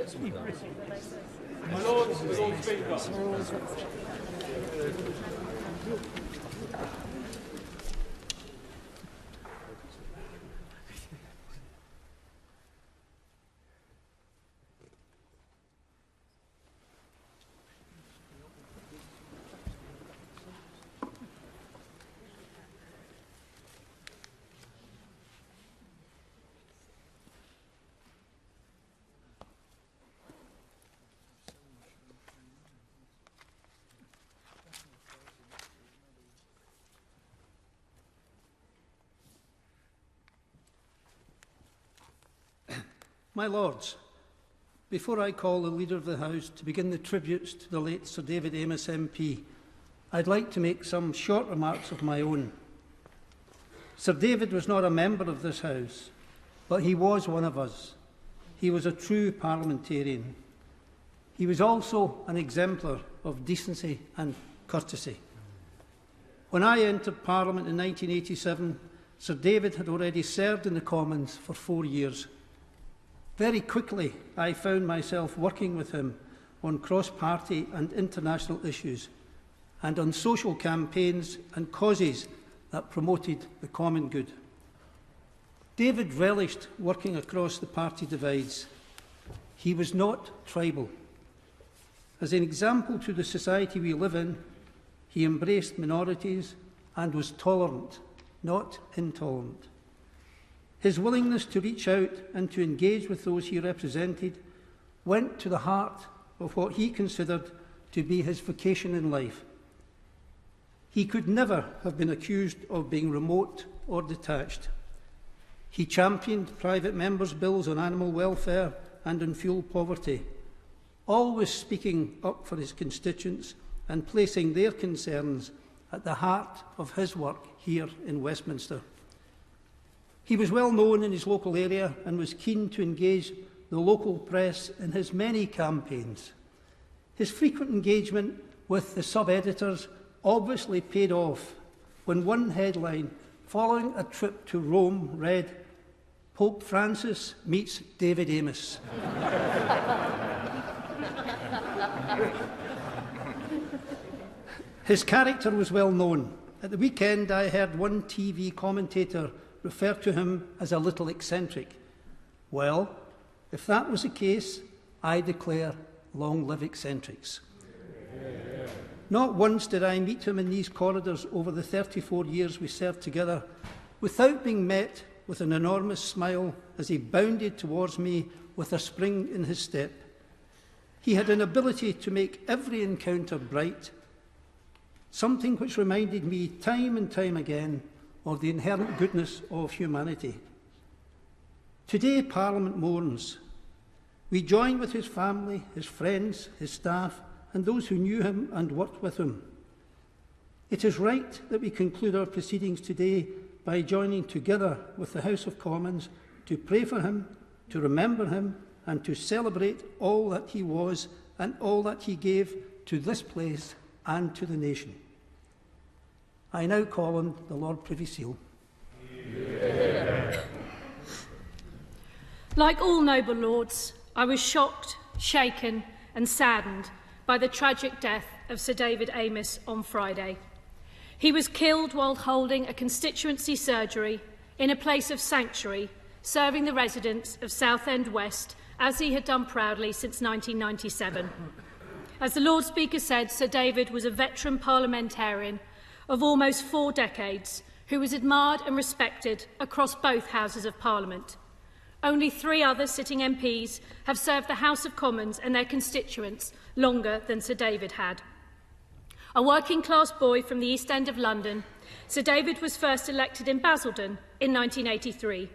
My Lord Speaker. My Lords, before I call the Leader of the House to begin the tributes to the late Sir David Amess MP, I'd like to make some short remarks of my own. Sir David was not a member of this House, but he was one of us. He was a true parliamentarian. He was also an exemplar of decency and courtesy. When I entered Parliament in 1987, Sir David had already served in the Commons for 4 years. Very quickly, I found myself working with him on cross-party and international issues and on social campaigns and causes that promoted the common good. David relished working across the party divides. He was not tribal. As an example to the society we live in, he embraced minorities and was tolerant, not intolerant. His willingness to reach out and to engage with those he represented went to the heart of what he considered to be his vocation in life. He could never have been accused of being remote or detached. He championed private members' bills on animal welfare and on fuel poverty, always speaking up for his constituents and placing their concerns at the heart of his work here in Westminster. He was well known in his local area and was keen to engage the local press in his many campaigns. His frequent engagement with the sub-editors obviously paid off when one headline following a trip to Rome read, "Pope Francis meets David Amess." His character was well known. At the weekend, I heard one TV commentator refer to him as a little eccentric. Well, if that was the case, I declare long live eccentrics. Not once did I meet him in these corridors over the 34 years we served together without being met with an enormous smile as he bounded towards me with a spring in his step. He had an ability to make every encounter bright, something which reminded me time and time again of the inherent goodness of humanity. Today, Parliament mourns. We join with his family, his friends, his staff, and those who knew him and worked with him. It is right that we conclude our proceedings today by joining together with the House of Commons to pray for him, to remember him, and to celebrate all that he was and all that he gave to this place and to the nation. I now call on the Lord Privy Seal. Like all noble lords, I was shocked, shaken and saddened by the tragic death of Sir David Amess on Friday. He was killed while holding a constituency surgery in a place of sanctuary, serving the residents of Southend West, as he had done proudly since 1997. As the Lord Speaker said, Sir David was a veteran parliamentarian of almost 4 decades, who was admired and respected across both Houses of Parliament. Only 3 other sitting MPs have served the House of Commons and their constituents longer than Sir David had. A working-class boy from the East End of London, Sir David was first elected in Basildon in 1983.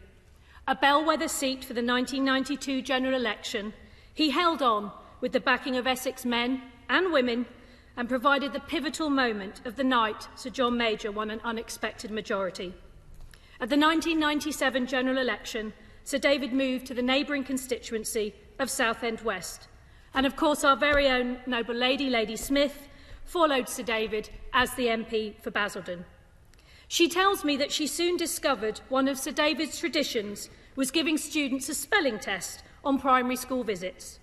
A bellwether seat for the 1992 general election, he held on with the backing of Essex men and women and provided the pivotal moment of the night Sir John Major won an unexpected majority. At the 1997 general election, Sir David moved to the neighbouring constituency of Southend West. And of course our very own noble lady, Lady Smith, followed Sir David as the MP for Basildon. She tells me that she soon discovered one of Sir David's traditions was giving students a spelling test on primary school visits.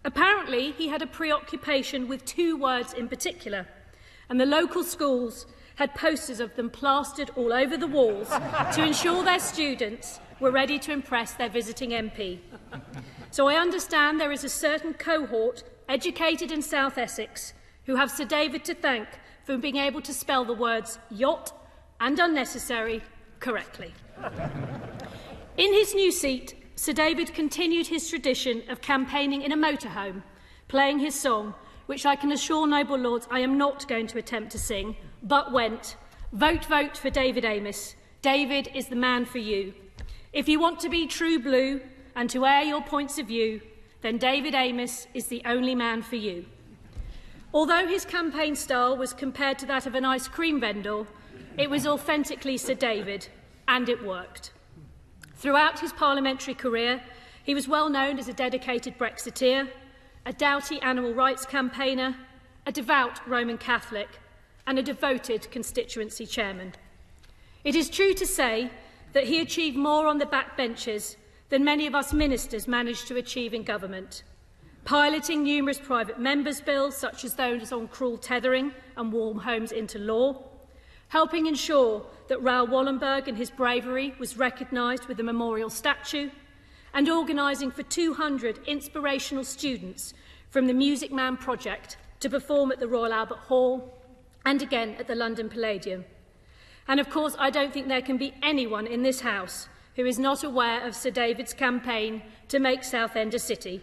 Apparently, he had a preoccupation with 2 words in particular, and the local schools had posters of them plastered all over the walls to ensure their students were ready to impress their visiting MP. So I understand there is a certain cohort educated in South Essex who have Sir David to thank for being able to spell the words yacht and unnecessary correctly. In his new seat, Sir David continued his tradition of campaigning in a motorhome, playing his song, which I can assure noble lords I am not going to attempt to sing, but went, "Vote, vote for David Amess. David is the man for you. If you want to be true blue and to air your points of view, then David Amess is the only man for you." Although his campaign style was compared to that of an ice cream vendor, it was authentically Sir David, and it worked. Throughout his parliamentary career, he was well known as a dedicated Brexiteer, a doughty animal rights campaigner, a devout Roman Catholic, and a devoted constituency chairman. It is true to say that he achieved more on the backbenches than many of us ministers managed to achieve in government, piloting numerous private members' bills, such as those on cruel tethering and warm homes into law, helping ensure that Raoul Wallenberg and his bravery was recognised with a memorial statue, and organising for 200 inspirational students from the Music Man project to perform at the Royal Albert Hall and again at the London Palladium. And of course, I don't think there can be anyone in this House who is not aware of Sir David's campaign to make Southend a city,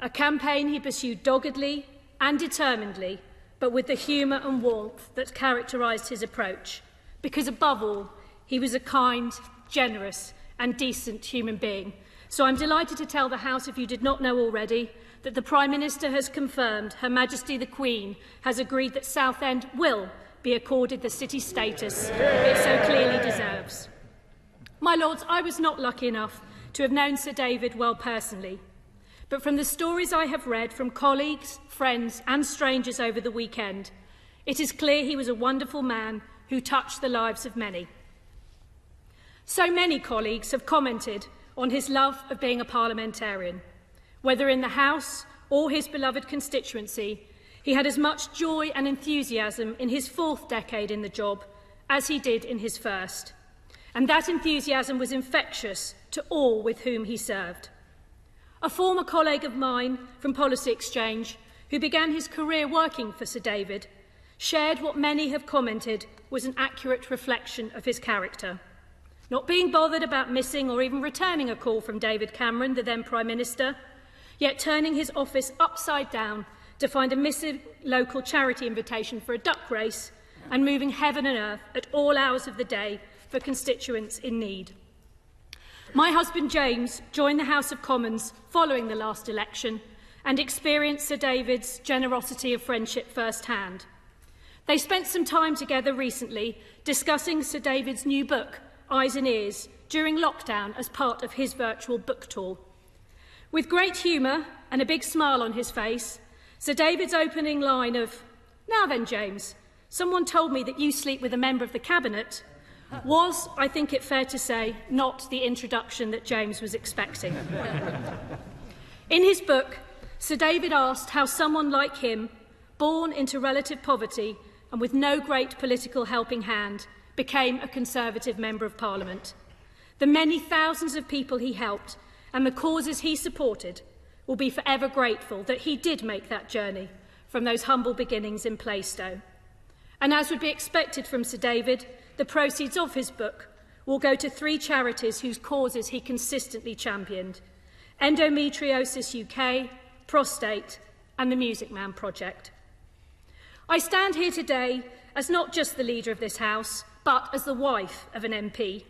a campaign he pursued doggedly and determinedly, but with the humour and warmth that characterised his approach, because above all, he was a kind, generous and decent human being. So I'm delighted to tell the House, if you did not know already, that the Prime Minister has confirmed Her Majesty the Queen has agreed that Southend will be accorded the city status it so clearly deserves. My Lords, I was not lucky enough to have known Sir David well personally, but from the stories I have read from colleagues, friends and strangers over the weekend, it is clear he was a wonderful man who touched the lives of many. So many colleagues have commented on his love of being a parliamentarian. Whether in the House or his beloved constituency, he had as much joy and enthusiasm in his 4th decade in the job as he did in his first. And that enthusiasm was infectious to all with whom he served. A former colleague of mine from Policy Exchange, who began his career working for Sir David, shared what many have commented was an accurate reflection of his character. Not being bothered about missing or even returning a call from David Cameron, the then Prime Minister, yet turning his office upside down to find a missing local charity invitation for a duck race and moving heaven and earth at all hours of the day for constituents in need. My husband James joined the House of Commons following the last election and experienced Sir David's generosity of friendship firsthand. They spent some time together recently discussing Sir David's new book, Eyes and Ears, during lockdown as part of his virtual book tour. With great humour and a big smile on his face, Sir David's opening line of, "Now then, James, someone told me that you sleep with a member of the Cabinet," was, I think it fair to say, not the introduction that James was expecting. In his book, Sir David asked how someone like him, born into relative poverty and with no great political helping hand, became a Conservative Member of Parliament. The many thousands of people he helped and the causes he supported will be forever grateful that he did make that journey from those humble beginnings in Plaistow. And as would be expected from Sir David, the proceeds of his book will go to 3 charities whose causes he consistently championed: Endometriosis UK, Prostate and the Music Man project. I stand here today as not just the leader of this House, but as the wife of an MP.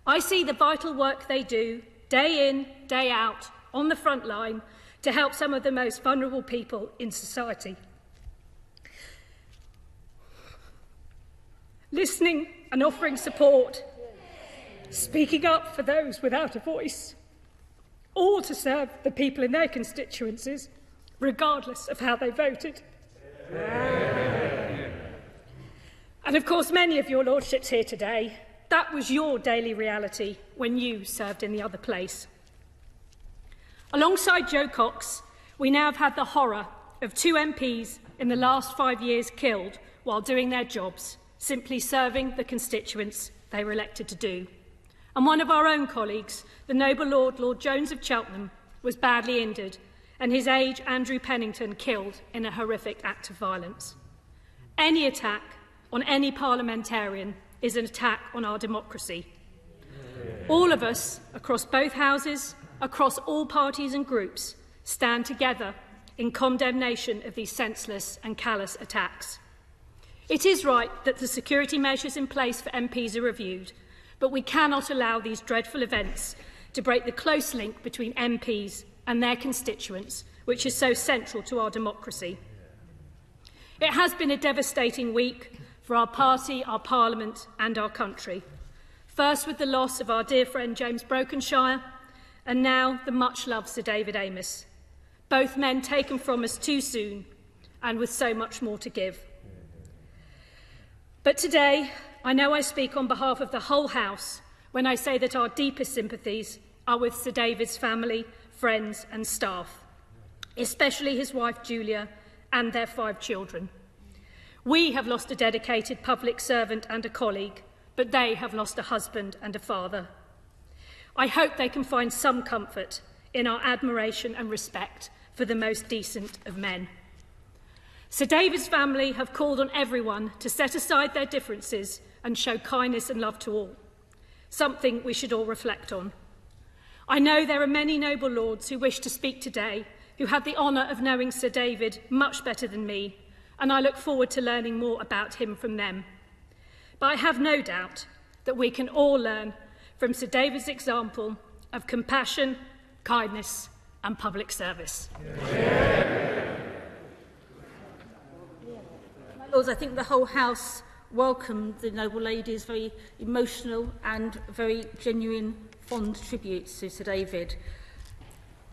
I see the vital work they do, day in, day out, on the front line, to help some of the most vulnerable people in society. Listening and offering support, speaking up for those without a voice, all to serve the people in their constituencies, regardless of how they voted. And of course, many of your lordships here today, that was your daily reality when you served in the other place. Alongside Joe Cox, We now have had the horror of 2 MPs in the last 5 years killed while doing their jobs, simply serving the constituents they were elected to do. And one of our own colleagues, the noble Lord Jones of Cheltenham, was badly injured, and his aide, Andrew Pennington, killed in a horrific act of violence. Any attack on any parliamentarian is an attack on our democracy. All of us, across both houses, across all parties and groups, stand together in condemnation of these senseless and callous attacks. It is right that the security measures in place for MPs are reviewed, but we cannot allow these dreadful events to break the close link between MPs and their constituents, which is so central to our democracy. It has been a devastating week for our party, our parliament and our country. First with the loss of our dear friend James Brokenshire, and now the much-loved Sir David Amess. Both men taken from us too soon, and with so much more to give. But today, I know I speak on behalf of the whole House when I say that our deepest sympathies are with Sir David's family, friends and staff, especially his wife Julia and their 5 children. We have lost a dedicated public servant and a colleague, but they have lost a husband and a father. I hope they can find some comfort in our admiration and respect for the most decent of men. Sir David's family have called on everyone to set aside their differences and show kindness and love to all, something we should all reflect on. I know there are many noble lords who wish to speak today, who had the honour of knowing Sir David much better than me, and I look forward to learning more about him from them. But I have no doubt that we can all learn from Sir David's example of compassion, kindness and public service. My Lords, I think the whole House welcomed the noble lady's very emotional and very genuine, fond tributes to Sir David.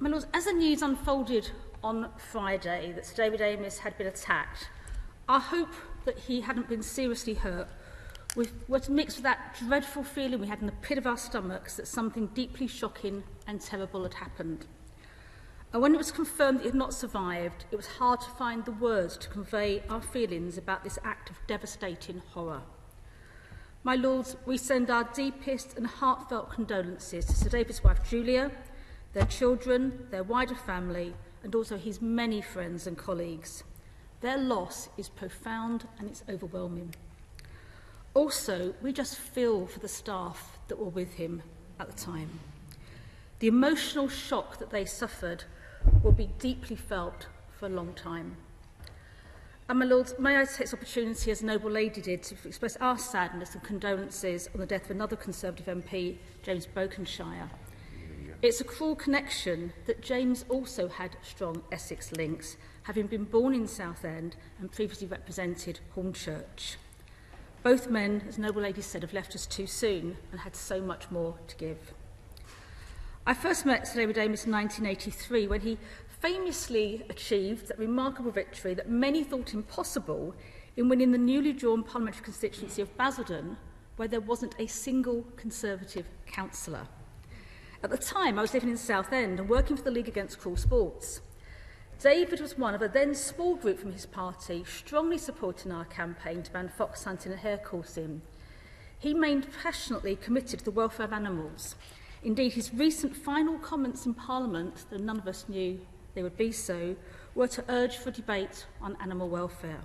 My Lords, as the news unfolded on Friday that Sir David Amess had been attacked, our hope that he hadn't been seriously hurt was mixed with that dreadful feeling we had in the pit of our stomachs that something deeply shocking and terrible had happened. And when it was confirmed that he had not survived, it was hard to find the words to convey our feelings about this act of devastating horror. My Lords, we send our deepest and heartfelt condolences to Sir David's wife Julia, their children, their wider family, and also his many friends and colleagues. Their loss is profound and it's overwhelming. Also, we just feel for the staff that were with him at the time. The emotional shock that they suffered will be deeply felt for a long time. And my Lords, may I take this opportunity, as a noble lady did, to express our sadness and condolences on the death of another Conservative MP, James Brokenshire. It's a cruel connection that James also had strong Essex links, having been born in Southend and previously represented Hornchurch. Both men, as noble lady said, have left us too soon and had so much more to give. I first met Sir David Amess in 1983 when he famously achieved that remarkable victory that many thought impossible in winning the newly drawn parliamentary constituency of Basildon, where there wasn't a single Conservative councillor. At the time, I was living in Southend and working for the League Against Cruel Sports. David was one of a then small group from his party strongly supporting our campaign to ban fox hunting and hare coursing. He remained passionately committed to the welfare of animals. Indeed, his recent final comments in Parliament, though none of us knew they would be so, were to urge for debate on animal welfare.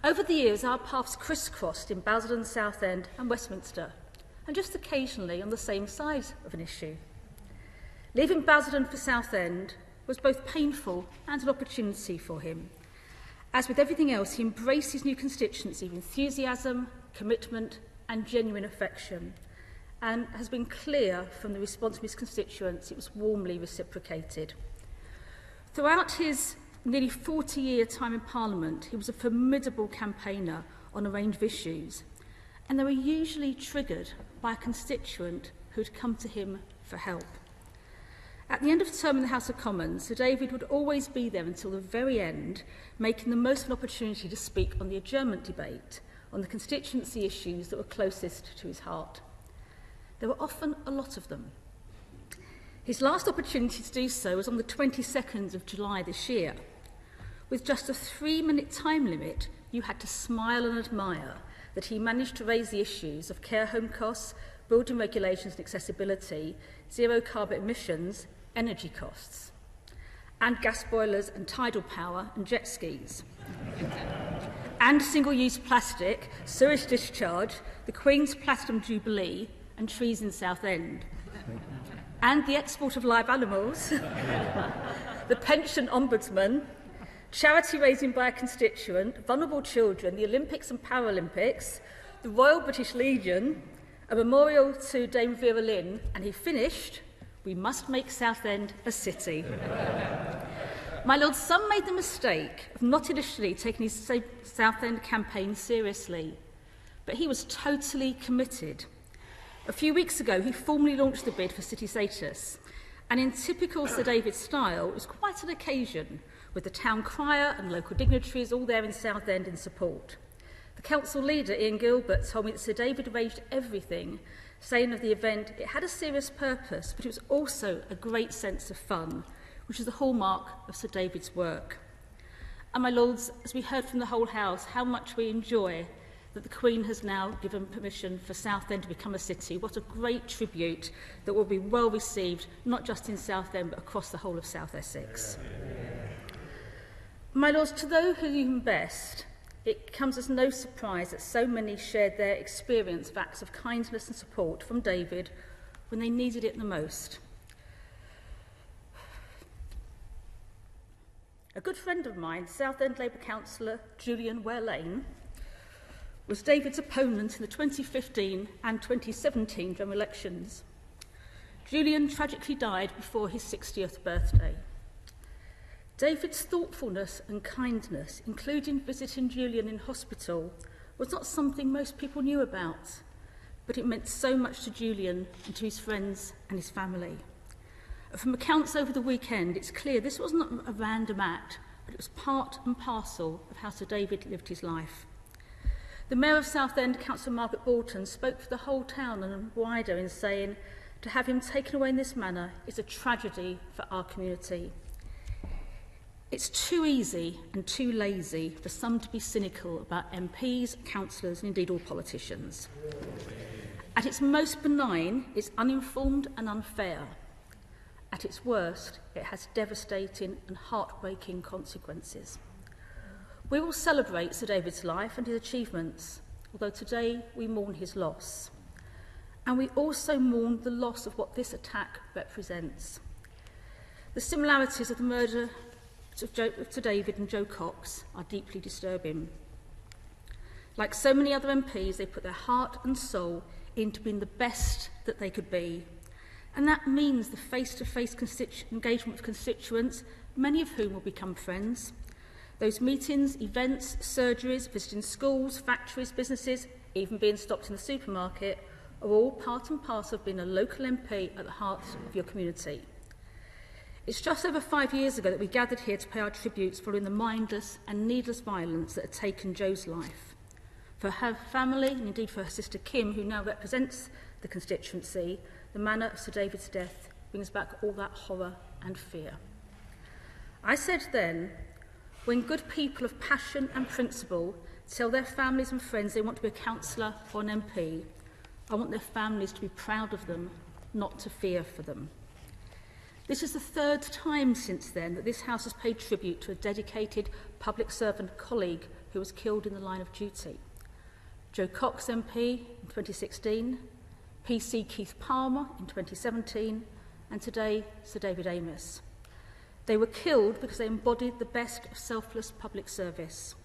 Over the years, our paths crisscrossed in Basildon, Southend and Westminster, and just occasionally on the same side of an issue. Leaving Basildon for Southend was both painful and an opportunity for him. As with everything else, he embraced his new constituency with enthusiasm, commitment and genuine affection, and has been clear from the response from his constituents it was warmly reciprocated. Throughout his nearly 40-year time in Parliament, he was a formidable campaigner on a range of issues, and they were usually triggered by a constituent who'd come to him for help. At the end of the term in the House of Commons, Sir David would always be there until the very end, making the most of an opportunity to speak on the adjournment debate, on the constituency issues that were closest to his heart. There were often a lot of them. His last opportunity to do so was on the 22nd of July this year. With just a 3-minute time limit, you had to smile and admire that he managed to raise the issues of care home costs, building regulations and accessibility, zero carbon emissions, energy costs, and gas boilers and tidal power and jet skis. And single-use plastic, sewage discharge, the Queen's Platinum Jubilee, and trees in Southend. And the export of live animals, the pension ombudsman, charity raising by a constituent, vulnerable children, the Olympics and Paralympics, the Royal British Legion, a memorial to Dame Vera Lynn, and he finished, we must make Southend a city. My lord, some made the mistake of not initially taking his Southend campaign seriously, but he was totally committed. A few weeks ago, he formally launched the bid for city status, and in typical Sir David style, it was quite an occasion, with the town crier and local dignitaries all there in Southend in support. The council leader, Ian Gilbert, told me that Sir David arranged everything, saying of the event, it had a serious purpose, but it was also a great sense of fun, which is the hallmark of Sir David's work. And my lords, as we heard from the whole House, how much we enjoy that the Queen has now given permission for Southend to become a city. What a great tribute that will be well received, not just in Southend, but across the whole of South Essex. My lords, to those who knew him best, it comes as no surprise that so many shared their experience of acts of kindness and support from David when they needed it the most. A good friend of mine, Southend Labour councillor Julian Ware-Lane, was David's opponent in the 2015 and 2017 general elections. Julian tragically died before his 60th birthday. David's thoughtfulness and kindness, including visiting Julian in hospital, was not something most people knew about, but it meant so much to Julian and to his friends and his family. From accounts over the weekend, it's clear this wasn't a random act, but it was part and parcel of how Sir David lived his life. The Mayor of Southend, Councillor Margaret Bolton, spoke for the whole town and wider in saying, to have him taken away in this manner is a tragedy for our community. It's too easy and too lazy for some to be cynical about MPs, councillors and indeed all politicians. At its most benign, it's uninformed and unfair. At its worst, it has devastating and heartbreaking consequences. We will celebrate Sir David's life and his achievements, although today we mourn his loss. And we also mourn the loss of what this attack represents. The similarities of the murder of Sir David and Jo Cox are deeply disturbing. Like so many other MPs, they put their heart and soul into being the best that they could be. And that means the face-to-face engagement with constituents, many of whom will become friends. Those meetings, events, surgeries, visiting schools, factories, businesses, even being stopped in the supermarket, are all part and parcel of being a local MP at the heart of your community. It's just over 5 years ago that we gathered here to pay our tributes following the mindless and needless violence that had taken Jo's life. For her family, and indeed for her sister Kim, who now represents the constituency, the manner of Sir David's death brings back all that horror and fear. I said then, when good people of passion and principle tell their families and friends they want to be a councillor or an MP, I want their families to be proud of them, not to fear for them. This is the third time since then that this House has paid tribute to a dedicated public servant colleague who was killed in the line of duty. Jo Cox MP in 2016, PC Keith Palmer in 2017, and today Sir David Amess. They were killed because they embodied the best of selfless public service.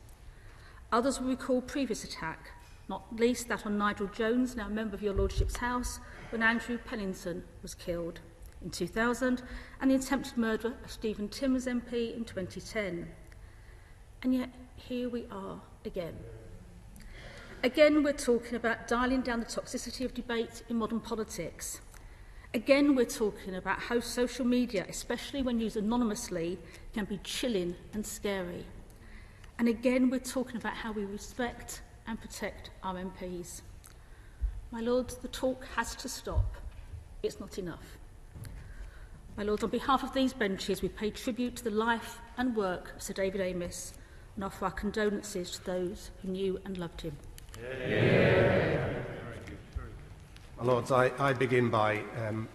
Others will recall previous attack, not least that on Nigel Jones, now a member of your Lordship's House, when Andrew Pennington was killed in 2000, and the attempted murder of Stephen Timms MP in 2010. And yet, here we are again. Again, we're talking about dialling down the toxicity of debate in modern politics. Again, we're talking about how social media, especially when used anonymously, can be chilling and scary. And again, we're talking about how we respect and protect our MPs. My lords, the talk has to stop. It's not enough. My Lords, on behalf of these benches, we pay tribute to the life and work of Sir David Amess and offer our condolences to those who knew and loved him. My Lords, I begin by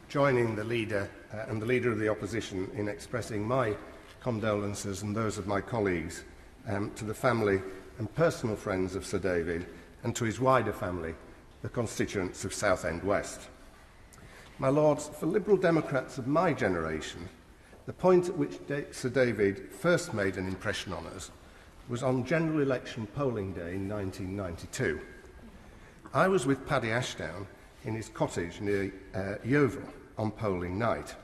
joining the Leader and the Leader of the Opposition in expressing my condolences and those of my colleagues to the family and personal friends of Sir David and to his wider family, the constituents of Southend West. My Lords, for Liberal Democrats of my generation, the point at which Sir David first made an impression on us was on general election polling day in 1992. I was with Paddy Ashdown in his cottage near Yeovil on polling night.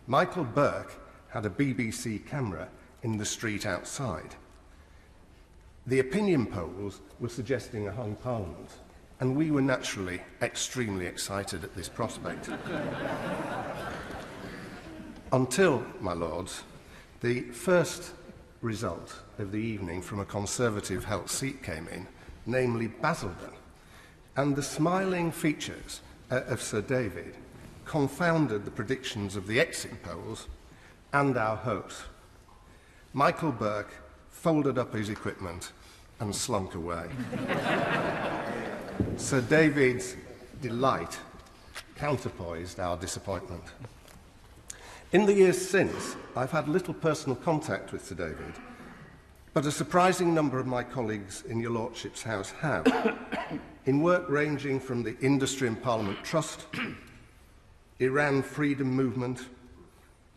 Michael Burke had a BBC camera in the street outside. The opinion polls were suggesting a hung parliament, and we were naturally extremely excited at this prospect. Until, my Lords, the first result of the evening from a Conservative-held seat came in, namely Basildon, and the smiling features of Sir David confounded the predictions of the exit polls and our hopes. Michael Burke folded up his equipment and slunk away. Sir David's delight counterpoised our disappointment. In the years since, I've had little personal contact with Sir David, but a surprising number of my colleagues in your Lordship's House have, in work ranging from the Industry and Parliament Trust, Iran Freedom Movement,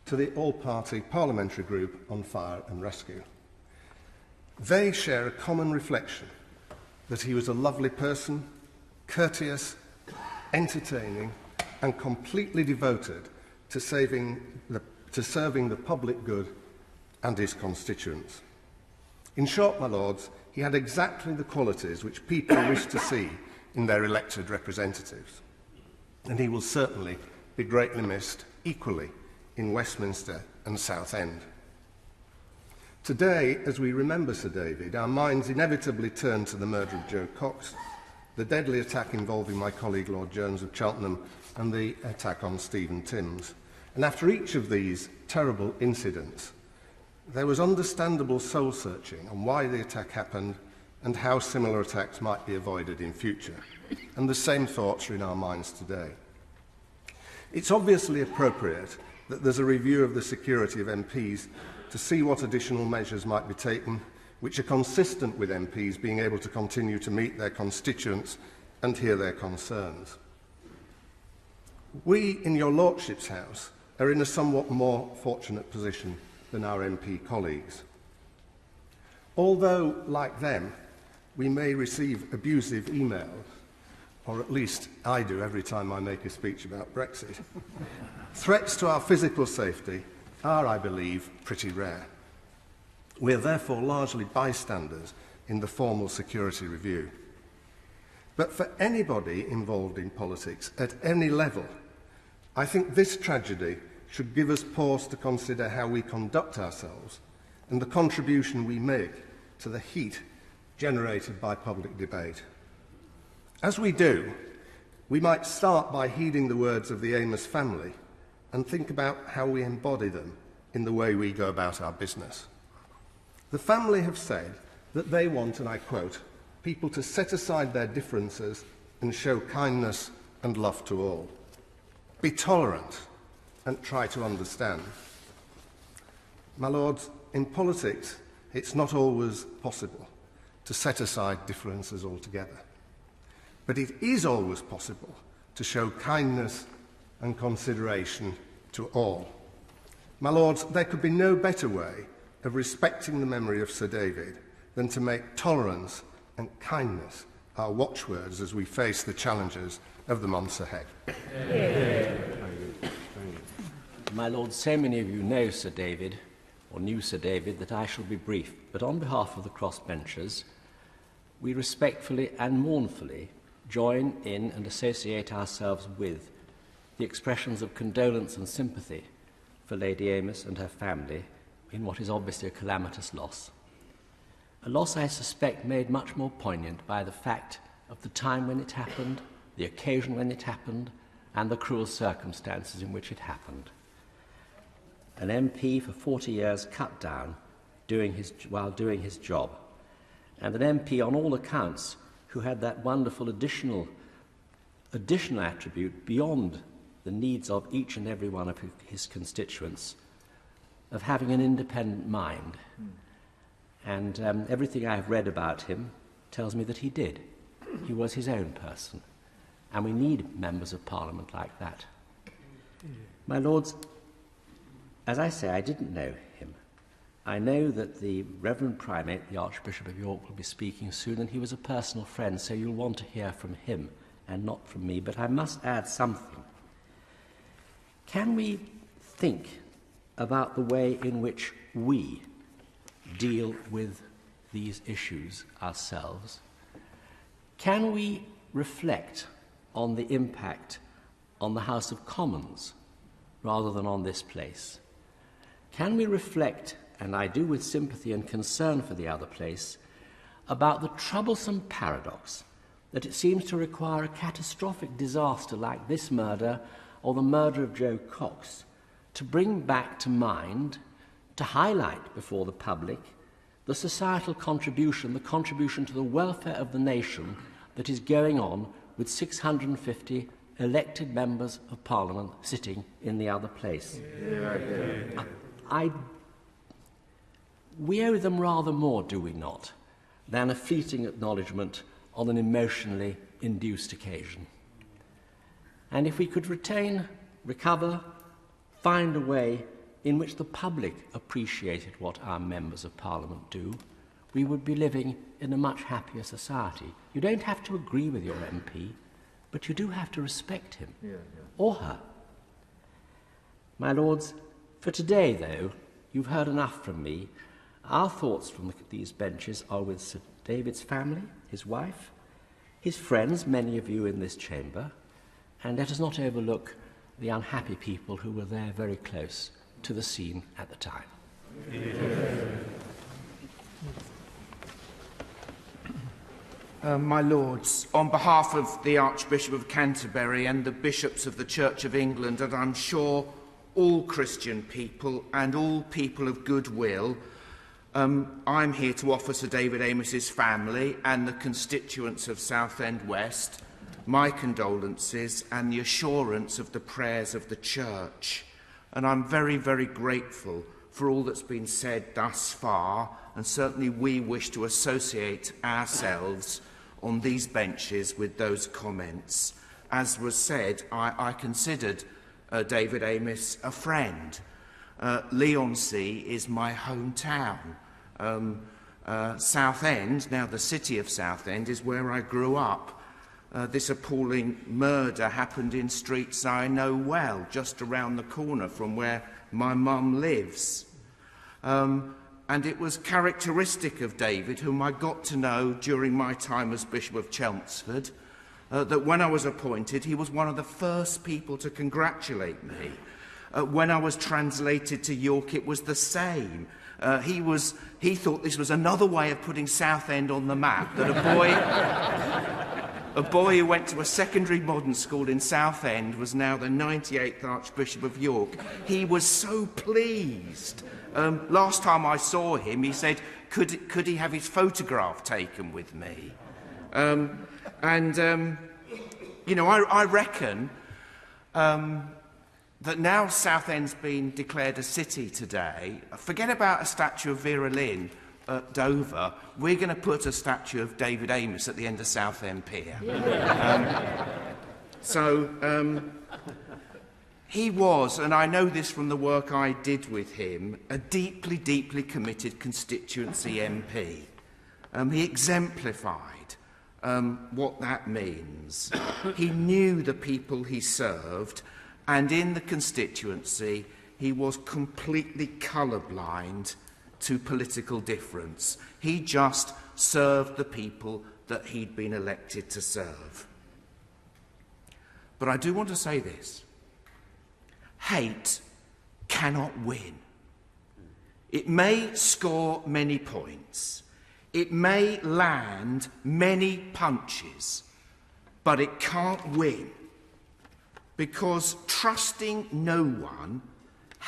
to the all-party parliamentary group on fire and rescue. They share a common reflection that he was a lovely person, courteous, entertaining, and completely devoted to serving the public good and his constituents. In short, my Lords, he had exactly the qualities which people wish to see in their elected representatives, and he will certainly be greatly missed equally in Westminster and Southend. Today, as we remember Sir David, our minds inevitably turn to the murder of Joe Cox, the deadly attack involving my colleague Lord Jones of Cheltenham, and the attack on Stephen Timms. And after each of these terrible incidents, there was understandable soul-searching on why the attack happened and how similar attacks might be avoided in future. And the same thoughts are in our minds today. It's obviously appropriate that there's a review of the security of MPs to see what additional measures might be taken which are consistent with MPs being able to continue to meet their constituents and hear their concerns. We, in your Lordship's House, are in a somewhat more fortunate position than our MP colleagues. Although, like them, we may receive abusive emails, or at least I do every time I make a speech about Brexit, threats to our physical safety are, I believe, pretty rare. We are therefore largely bystanders in the formal security review. But for anybody involved in politics at any level, I think this tragedy should give us pause to consider how we conduct ourselves and the contribution we make to the heat generated by public debate. As we do, we might start by heeding the words of the Amess family and think about how we embody them in the way we go about our business. The family have said that they want, and I quote, people to set aside their differences and show kindness and love to all. Be tolerant and try to understand. My Lords, in politics, it's not always possible to set aside differences altogether. But it is always possible to show kindness and consideration to all. My Lords, there could be no better way of respecting the memory of Sir David than to make tolerance and kindness our watchwords as we face the challenges of the months ahead. My Lord, so many of you know Sir David, or knew Sir David, that I shall be brief. But on behalf of the crossbenchers, we respectfully and mournfully join in and associate ourselves with the expressions of condolence and sympathy for Lady Amess and her family in what is obviously a calamitous loss. A loss I suspect made much more poignant by the fact of the time when it happened, the occasion when it happened, and the cruel circumstances in which it happened. an MP for 40 years cut down while doing his job, and an MP on all accounts who had that wonderful additional attribute beyond the needs of each and every one of his constituents, of having an independent mind. And everything I have read about him tells me that he did. He was his own person. And we need members of Parliament like that. My Lords, as I say, I didn't know him. I know that the Reverend Primate, the Archbishop of York, will be speaking soon, and he was a personal friend, so you'll want to hear from him and not from me. But I must add something. Can we think about the way in which we deal with these issues ourselves? Can we reflect on the impact on the House of Commons rather than on this place? Can we reflect, and I do with sympathy and concern for the other place, about the troublesome paradox that it seems to require a catastrophic disaster like this murder or the murder of Joe Cox to bring back to mind, to highlight before the public, the societal contribution, the contribution to the welfare of the nation that is going on with 650 elected members of Parliament sitting in the other place. We owe them rather more, do we not, than a fleeting acknowledgement on an emotionally induced occasion. And if we could recover, find a way in which the public appreciated what our members of Parliament do, we would be living in a much happier society. You don't have to agree with your MP, but you do have to respect him or her. My Lords, for today, though, you've heard enough from me. Our thoughts from these benches are with Sir David's family, his wife, his friends, many of you in this chamber, and let us not overlook the unhappy people who were there very close to the scene at the time. My Lords, on behalf of the Archbishop of Canterbury and the bishops of the Church of England, and I'm sure all Christian people and all people of goodwill, I'm here to offer Sir David Amess's family and the constituents of Southend West my condolences and the assurance of the prayers of the Church. And I'm very, very grateful for all that's been said thus far, and certainly we wish to associate ourselves on these benches with those comments. As was said, I considered David Amess a friend. Leigh-on-Sea is my hometown. Southend, now the city of Southend, is where I grew up. This appalling murder happened in streets I know well, just around the corner from where my mum lives. And it was characteristic of David, whom I got to know during my time as Bishop of Chelmsford, that when I was appointed, he was one of the first people to congratulate me. When I was translated to York, it was the same. He thought this was another way of putting Southend on the map, that a boy who went to a secondary modern school in Southend was now the 98th Archbishop of York. He was so pleased. Last time I saw him, he said, could he have his photograph taken with me? You know, I reckon that now Southend's been declared a city today, forget about a statue of Vera Lynn at Dover, we're going to put a statue of David Amess at the end of Southend Pier. He was, and I know this from the work I did with him, a deeply, deeply committed constituency MP. He exemplified what that means. He knew the people he served, and in the constituency, he was completely colourblind to political difference. He just served the people that he'd been elected to serve. But I do want to say this. Hate cannot win. It may score many points. It may land many punches, but it can't win. Because trusting no one,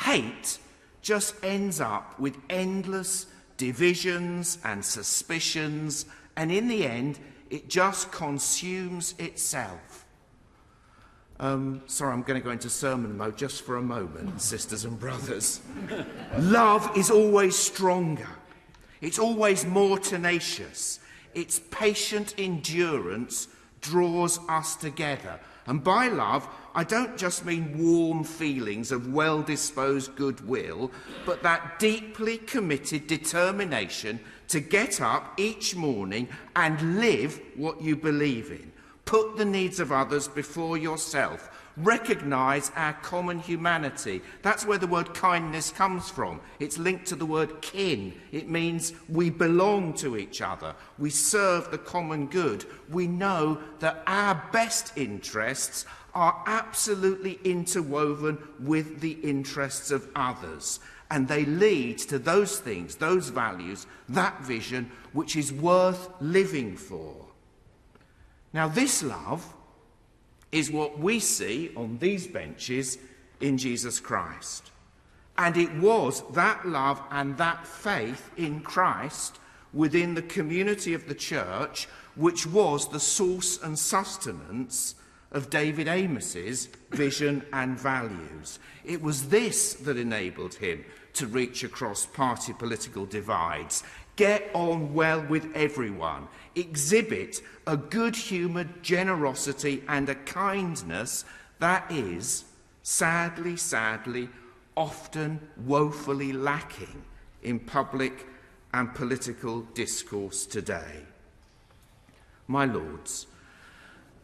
hate just ends up with endless divisions and suspicions, and in the end, it just consumes itself. Sorry, I'm going to go into sermon mode just for a moment, sisters and brothers. Love is always stronger. It's always more tenacious. Its patient endurance draws us together. And by love, I don't just mean warm feelings of well-disposed goodwill, but that deeply committed determination to get up each morning and live what you believe in. Put the needs of others before yourself. Recognise our common humanity. That's where the word kindness comes from. It's linked to the word kin. It means we belong to each other. We serve the common good. We know that our best interests are absolutely interwoven with the interests of others. And they lead to those things, those values, that vision, which is worth living for. Now, this love is what we see on these benches in Jesus Christ. And it was that love and that faith in Christ within the community of the church which was the source and sustenance of David Amess's vision and values. It was this that enabled him to reach across party political divides, get on well with everyone, exhibit a good-humoured generosity and a kindness that is, sadly, often woefully lacking in public and political discourse today. My lords,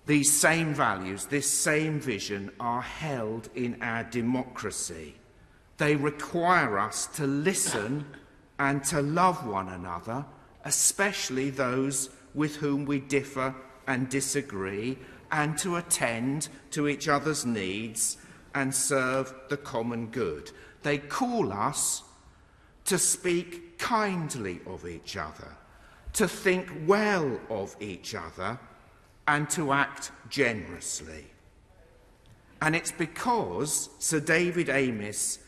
these same values, this same vision are held in our democracy. They require us to listen and to love one another, especially those with whom we differ and disagree, and to attend to each other's needs and serve the common good. They call us to speak kindly of each other, to think well of each other, and to act generously. And it's because Sir David Amess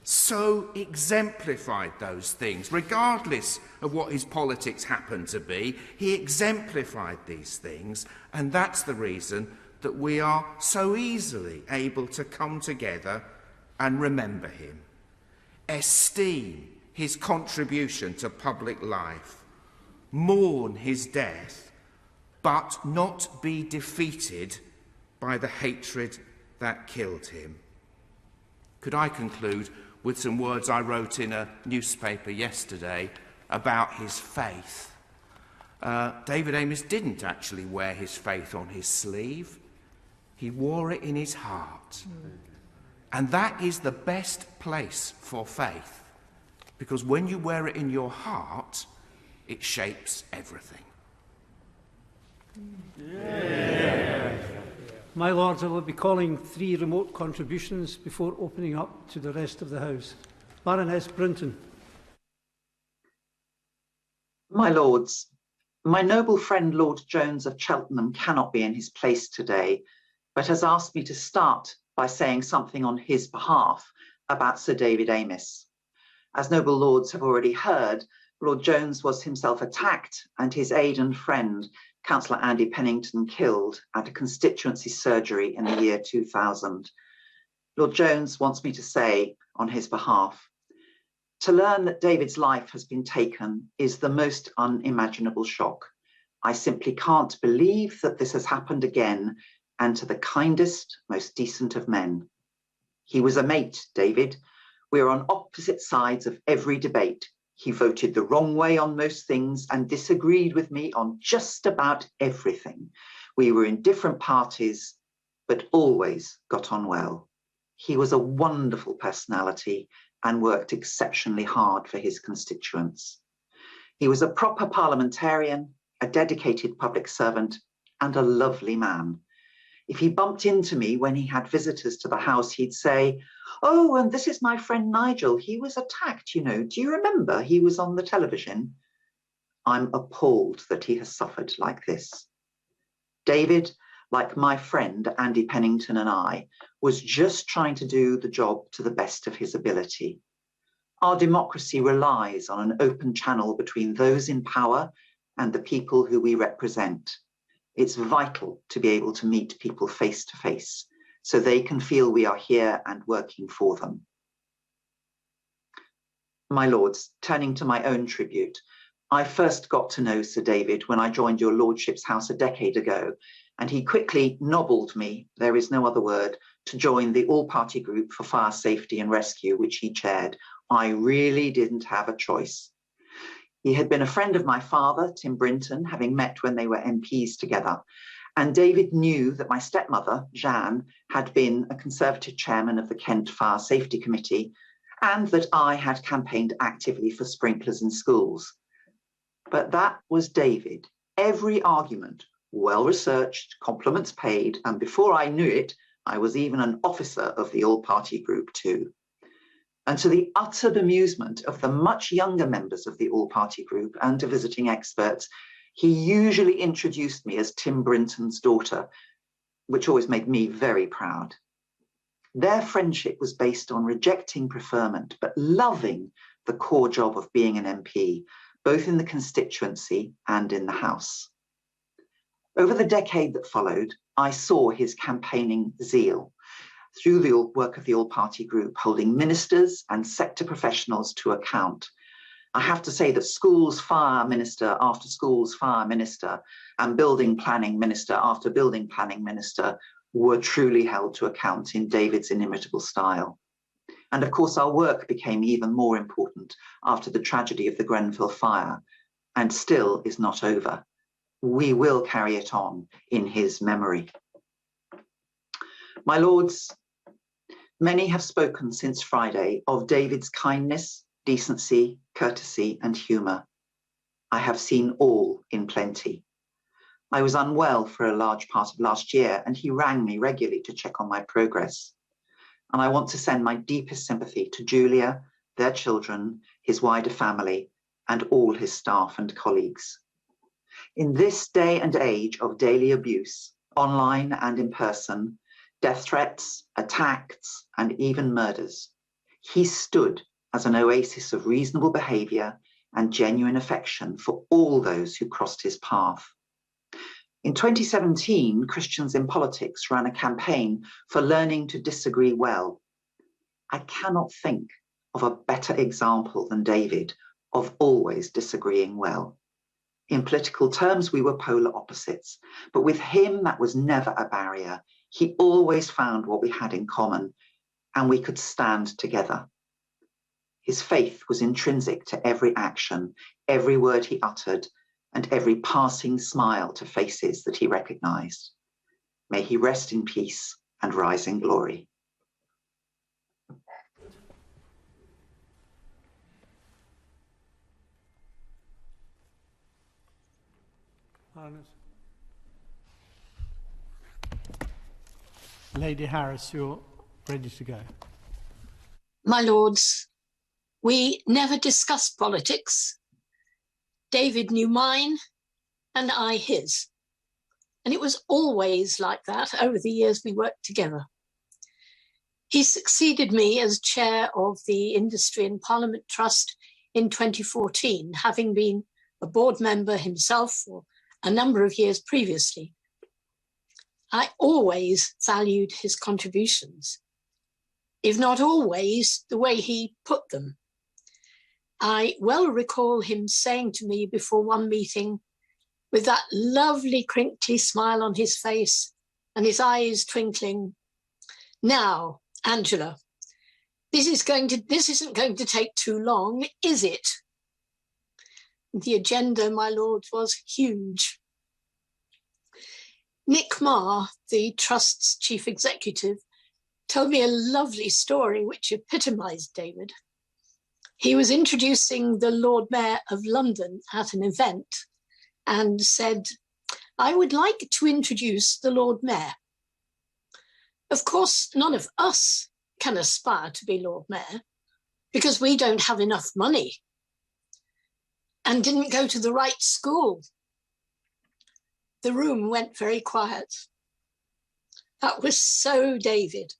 so exemplified those things, regardless of what his politics happened to be. He exemplified these things, and that's the reason that we are so easily able to come together and remember him, esteem his contribution to public life, mourn his death, but not be defeated by the hatred that killed him. Could I conclude with some words I wrote in a newspaper yesterday about his faith? David Amess didn't actually wear his faith on his sleeve. He wore it in his heart. And that is the best place for faith, because when you wear it in your heart, it shapes everything. Yeah. My lords, I will be calling 3 remote contributions before opening up to the rest of the House. Baroness Brinton. My lords, my noble friend Lord Jones of Cheltenham cannot be in his place today, but has asked me to start by saying something on his behalf about Sir David Amess. As noble lords have already heard, Lord Jones was himself attacked and his aide and friend, Councillor Andy Pennington, killed at a constituency surgery in the year 2000. Lord Jones wants me to say on his behalf, to learn that David's life has been taken is the most unimaginable shock. I simply can't believe that this has happened again, and to the kindest, most decent of men. He was a mate, David. We're on opposite sides of every debate. He voted the wrong way on most things and disagreed with me on just about everything. We were in different parties, but always got on well. He was a wonderful personality and worked exceptionally hard for his constituents. He was a proper parliamentarian, a dedicated public servant, and a lovely man. If he bumped into me when he had visitors to the house, he'd say, "Oh, and this is my friend Nigel. He was attacked, you know. Do you remember? He was on the television." I'm appalled that he has suffered like this. David, like my friend Andy Pennington and I, was just trying to do the job to the best of his ability. Our democracy relies on an open channel between those in power and the people who we represent. It's vital to be able to meet people face to face so they can feel we are here and working for them. My lords, turning to my own tribute, I first got to know Sir David when I joined your lordship's house a decade ago, and he quickly nobbled me, there is no other word, to join the all-party group for fire safety and rescue, which he chaired. I really didn't have a choice. He had been a friend of my father, Tim Brinton, having met when they were MPs together. And David knew that my stepmother, Jeanne, had been a Conservative chairman of the Kent Fire Safety Committee, and that I had campaigned actively for sprinklers in schools. But that was David. Every argument, well-researched, compliments paid, and before I knew it, I was even an officer of the all-party group too. And to the utter bemusement of the much younger members of the all-party group and to visiting experts, he usually introduced me as Tim Brinton's daughter, which always made me very proud. Their friendship was based on rejecting preferment, but loving the core job of being an MP, both in the constituency and in the House. Over the decade that followed, I saw his campaigning zeal through the work of the all-party group, holding ministers and sector professionals to account. I have to say that schools fire minister after schools fire minister and building planning minister after building planning minister were truly held to account in David's inimitable style. And of course, our work became even more important after the tragedy of the Grenfell fire, and still is not over. We will carry it on in his memory. My lords, many have spoken since Friday of David's kindness, decency, courtesy, and humour. I have seen all in plenty. I was unwell for a large part of last year, and he rang me regularly to check on my progress. And I want to send my deepest sympathy to Julia, their children, his wider family, and all his staff and colleagues. In this day and age of daily abuse, online and in person, death threats, attacks, and even murders, he stood as an oasis of reasonable behaviour and genuine affection for all those who crossed his path. In 2017, Christians in Politics ran a campaign for learning to disagree well. I cannot think of a better example than David of always disagreeing well. In political terms, we were polar opposites, but with him, that was never a barrier. He always found what we had in common, and we could stand together. His faith was intrinsic to every action, every word he uttered, and every passing smile to faces that he recognized. May he rest in peace and rise in glory. Lady Harris, you're ready to go. My lords, we never discussed politics. David knew mine and I his. And it was always like that over the years we worked together. He succeeded me as chair of the Industry and Parliament Trust in 2014, having been a board member himself for a number of years previously. I always valued his contributions, if not always the way he put them. I well recall him saying to me before one meeting, with that lovely crinkly smile on his face and his eyes twinkling, "Now, Angela, this isn't going to take too long, is it?" The agenda, my lords, was huge. Nick Marr, the Trust's chief executive, told me a lovely story which epitomised David. He was introducing the Lord Mayor of London at an event and said, "I would like to introduce the Lord Mayor." Of course, none of us can aspire to be Lord Mayor because we don't have enough money and didn't go to the right school. The room went very quiet. That was so David.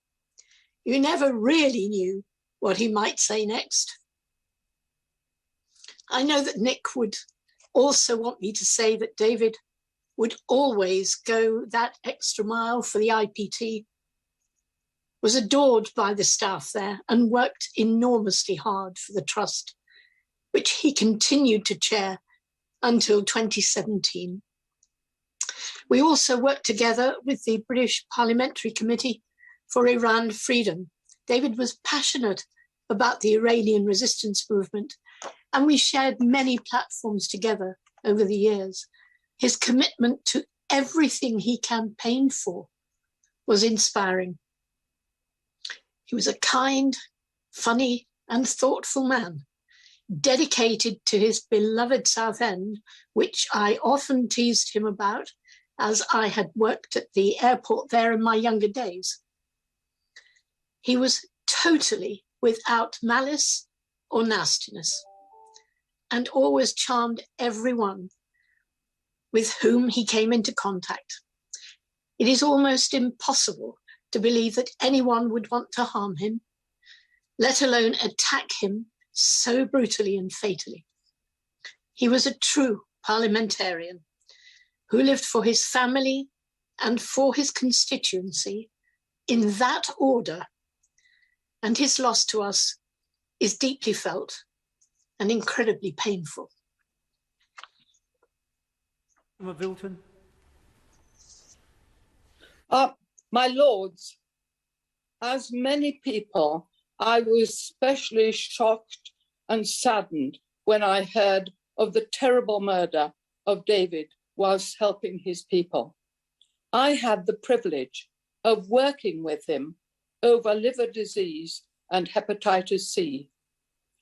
You never really knew what he might say next. I know that Nick would also want me to say that David would always go that extra mile for the IPT, was adored by the staff there and worked enormously hard for the Trust, which he continued to chair until 2017. We also worked together with the British Parliamentary Committee for Iran Freedom. David was passionate about the Iranian resistance movement, and we shared many platforms together over the years. His commitment to everything he campaigned for was inspiring. He was a kind, funny, and thoughtful man, dedicated to his beloved Southend, which I often teased him about, as I had worked at the airport there in my younger days. He was totally without malice or nastiness, and always charmed everyone with whom he came into contact. It is almost impossible to believe that anyone would want to harm him, let alone attack him so brutally and fatally. He was a true parliamentarian who lived for his family and for his constituency in that order, and his loss to us is deeply felt and incredibly painful. Emma Bilton. My Lords, as many people, I was especially shocked and saddened when I heard of the terrible murder of David whilst helping his people. I had the privilege of working with him over liver disease and hepatitis C.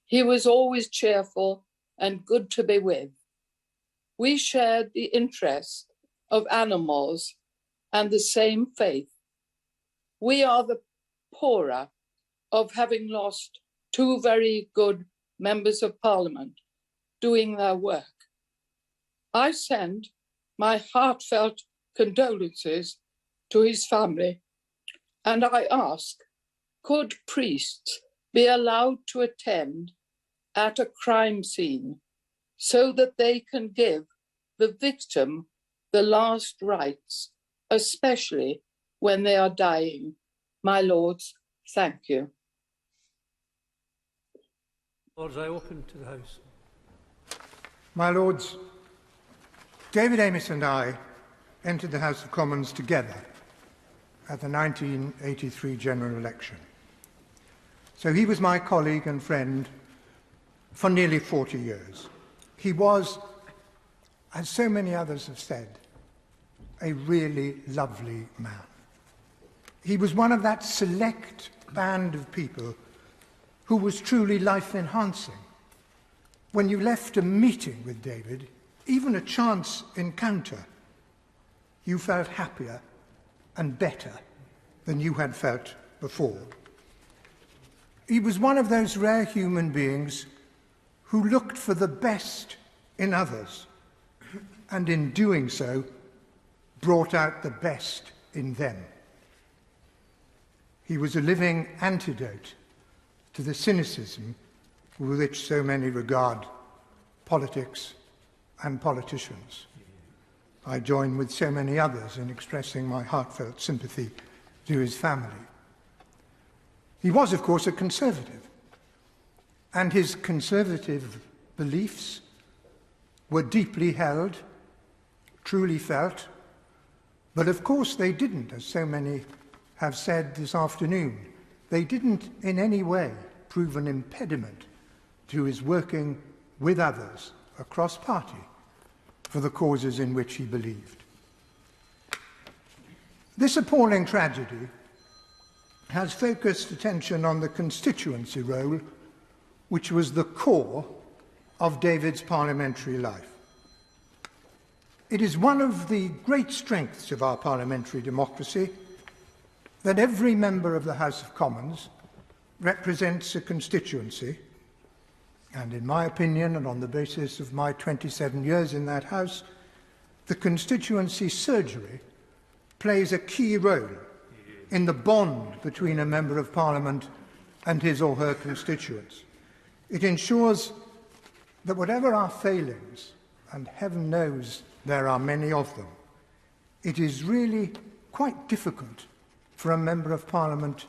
He was always cheerful and good to be with. We shared the interest of animals and the same faith. We are the poorer of having lost two very good members of Parliament doing their work. I send my heartfelt condolences to his family, and I ask, could priests be allowed to attend at a crime scene so that they can give the victim the last rites, especially when they are dying? My Lords, thank you. Lords, I open to the House. My Lords, David Amess and I entered the House of Commons together at the 1983 general election. So he was my colleague and friend for nearly 40 years. He was, as so many others have said, a really lovely man. He was one of that select band of people who was truly life-enhancing. When you left a meeting with David, even a chance encounter, you felt happier and better than you had felt before. He was one of those rare human beings who looked for the best in others, and in doing so, brought out the best in them. He was a living antidote to the cynicism with which so many regard politics and politicians. I join with so many others in expressing my heartfelt sympathy to his family. He was, of course, a conservative, and his conservative beliefs were deeply held, truly felt, but of course they didn't, as so many have said this afternoon, they didn't in any way prove an impediment to his working with others across party for the causes in which he believed. This appalling tragedy has focused attention on the constituency role, which was the core of David's parliamentary life. It is one of the great strengths of our parliamentary democracy that every member of the House of Commons represents a constituency, and in my opinion, and on the basis of my 27 years in that House, the constituency surgery plays a key role in the bond between a Member of Parliament and his or her constituents. It ensures that whatever our failings, and heaven knows there are many of them, it is really quite difficult for a Member of Parliament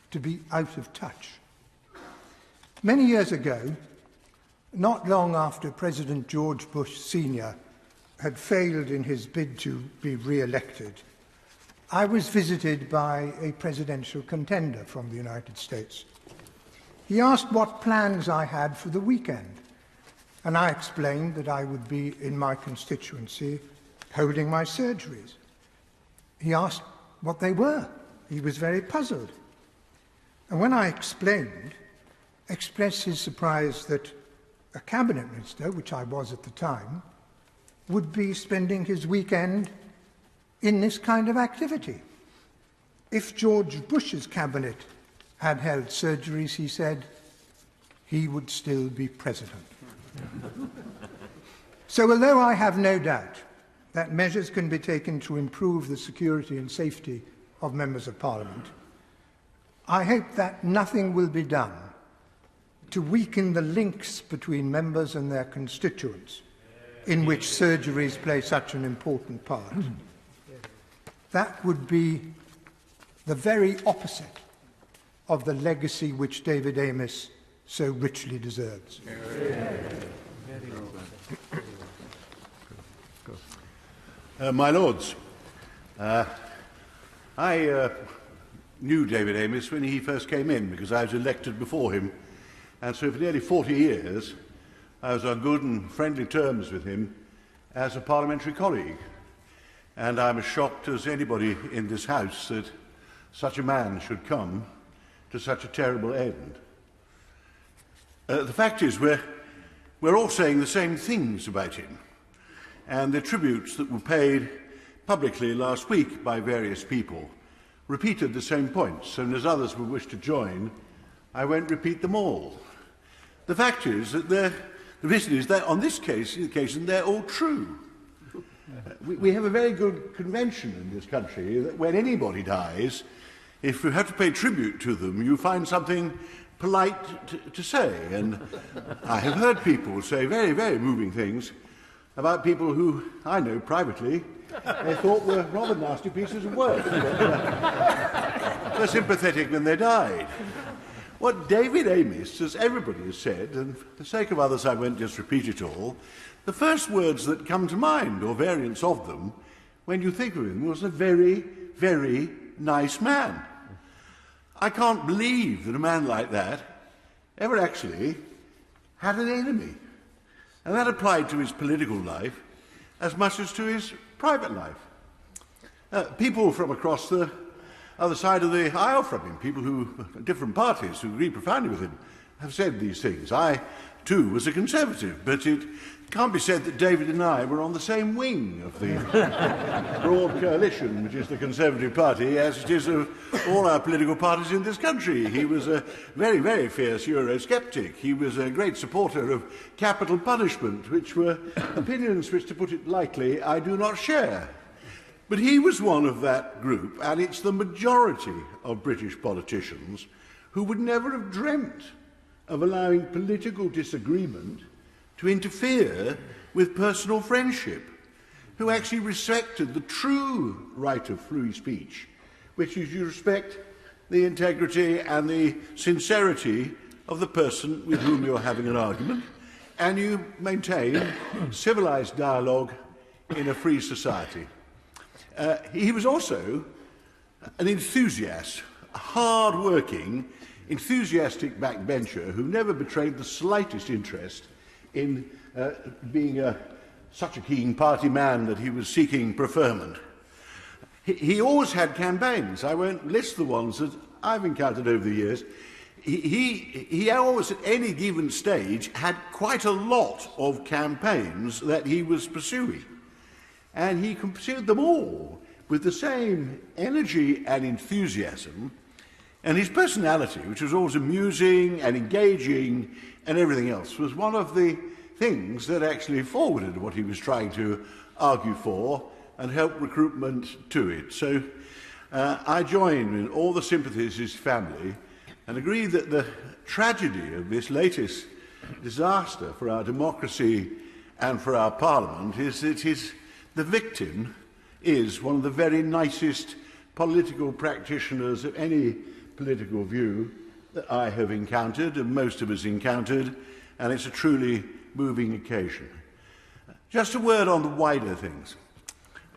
to be out of touch. Many years ago, not long after President George Bush Sr. had failed in his bid to be re-elected, I was visited by a presidential contender from the United States. He asked what plans I had for the weekend, and I explained that I would be in my constituency holding my surgeries. He asked what they were. He was very puzzled. And when I explained, expressed his surprise that a cabinet minister, which I was at the time, would be spending his weekend in this kind of activity. If George Bush's cabinet had held surgeries, he said, he would still be president. So although I have no doubt that measures can be taken to improve the security and safety of members of Parliament, I hope that nothing will be done to weaken the links between members and their constituents, in which surgeries play such an important part. That would be the very opposite of the legacy which David Amess so richly deserves. My Lords, I knew David Amess when he first came in because I was elected before him, and so for nearly 40 years I was on good and friendly terms with him as a parliamentary colleague, and I'm as shocked as anybody in this House that such a man should come to such a terrible end. The fact is we're all saying the same things about him, and the tributes that were paid publicly last week by various people repeated the same points, and as others will wish to join, I won't repeat them all. The fact is that the reason is that on this occasion they're all true. We have a very good convention in this country that when anybody dies, if you have to pay tribute to them, you find something polite to say. And I have heard people say very, very moving things about people who I know privately they thought were rather nasty pieces of work. They're sympathetic when they died. What David Amess, as everybody has said, and for the sake of others I won't just repeat it all, the first words that come to mind, or variants of them, when you think of him, was a very, very nice man. I can't believe that a man like that ever actually had an enemy. And that applied to his political life as much as to his private life. People from across the other side of the aisle from him, people who, different parties who agree profoundly with him, have said these things. I, too, was a Conservative, but it can't be said that David and I were on the same wing of the broad coalition, which is the Conservative Party, as it is of all our political parties in this country. He was a very, very fierce Eurosceptic. He was a great supporter of capital punishment, which were opinions which, to put it lightly, I do not share. But he was one of that group, and it's the majority of British politicians who would never have dreamt of allowing political disagreement to interfere with personal friendship, who actually respected the true right of free speech, which is you respect the integrity and the sincerity of the person with whom you're having an argument, and you maintain civilised dialogue in a free society. He was also an enthusiast, a hard-working, enthusiastic backbencher who never betrayed the slightest interest in being such a keen party man that he was seeking preferment. He always had campaigns. I won't list the ones that I've encountered over the years. He always, at any given stage, had quite a lot of campaigns that he was pursuing. And he pursued them all with the same energy and enthusiasm. And his personality, which was always amusing and engaging and everything else, was one of the things that actually forwarded what he was trying to argue for and help recruitment to it. So I join in all the sympathies of his family and agree that the tragedy of this latest disaster for our democracy and for our Parliament is that the victim is one of the very nicest political practitioners of any political view that I have encountered and most of us encountered, and it's a truly moving occasion. Just a word on the wider things.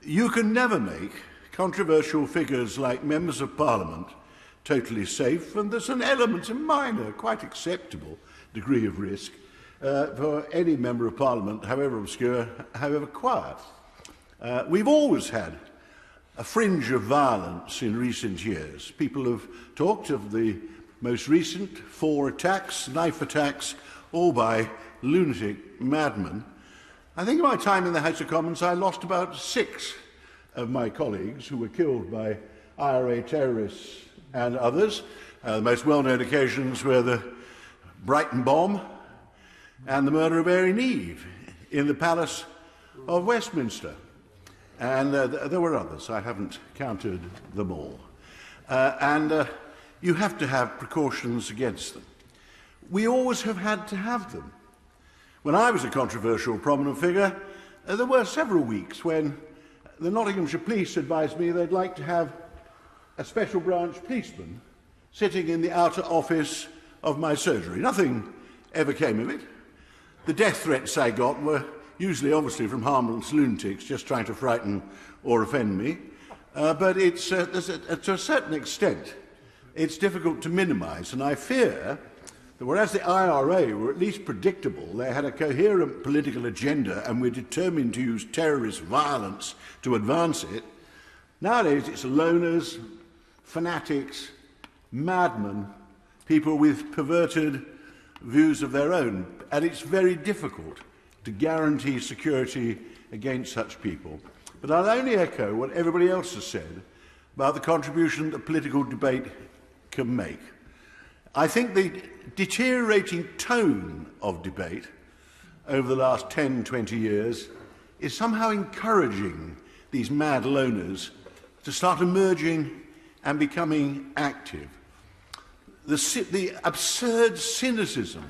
You can never make controversial figures like members of Parliament totally safe, and there's an element, a minor, quite acceptable degree of risk for any member of Parliament, however obscure, however quiet. We've always had a fringe of violence in recent years. People have talked of the most recent 4 attacks, knife attacks, all by lunatic madmen. I think in my time in the House of Commons I lost about 6 of my colleagues who were killed by IRA terrorists and others. The most well-known occasions were the Brighton bomb and the murder of Erin Eve in the Palace of Westminster. And there were others. I haven't counted them all. You have to have precautions against them. We always have had to have them. When I was a controversial prominent figure, there were several weeks when the Nottinghamshire Police advised me they'd like to have a special branch policeman sitting in the outer office of my surgery. Nothing ever came of it. The death threats I got were usually obviously from harmless lunatics just trying to frighten or offend me. But it's, to a certain extent, it's difficult to minimise, and I fear that whereas the IRA were at least predictable, they had a coherent political agenda and were determined to use terrorist violence to advance it, nowadays it's loners, fanatics, madmen, people with perverted views of their own, and it's very difficult to guarantee security against such people. But I'll only echo what everybody else has said about the contribution that political debate can make. I think the deteriorating tone of debate over the last 10, 20 years is somehow encouraging these mad loners to start emerging and becoming active. The absurd cynicism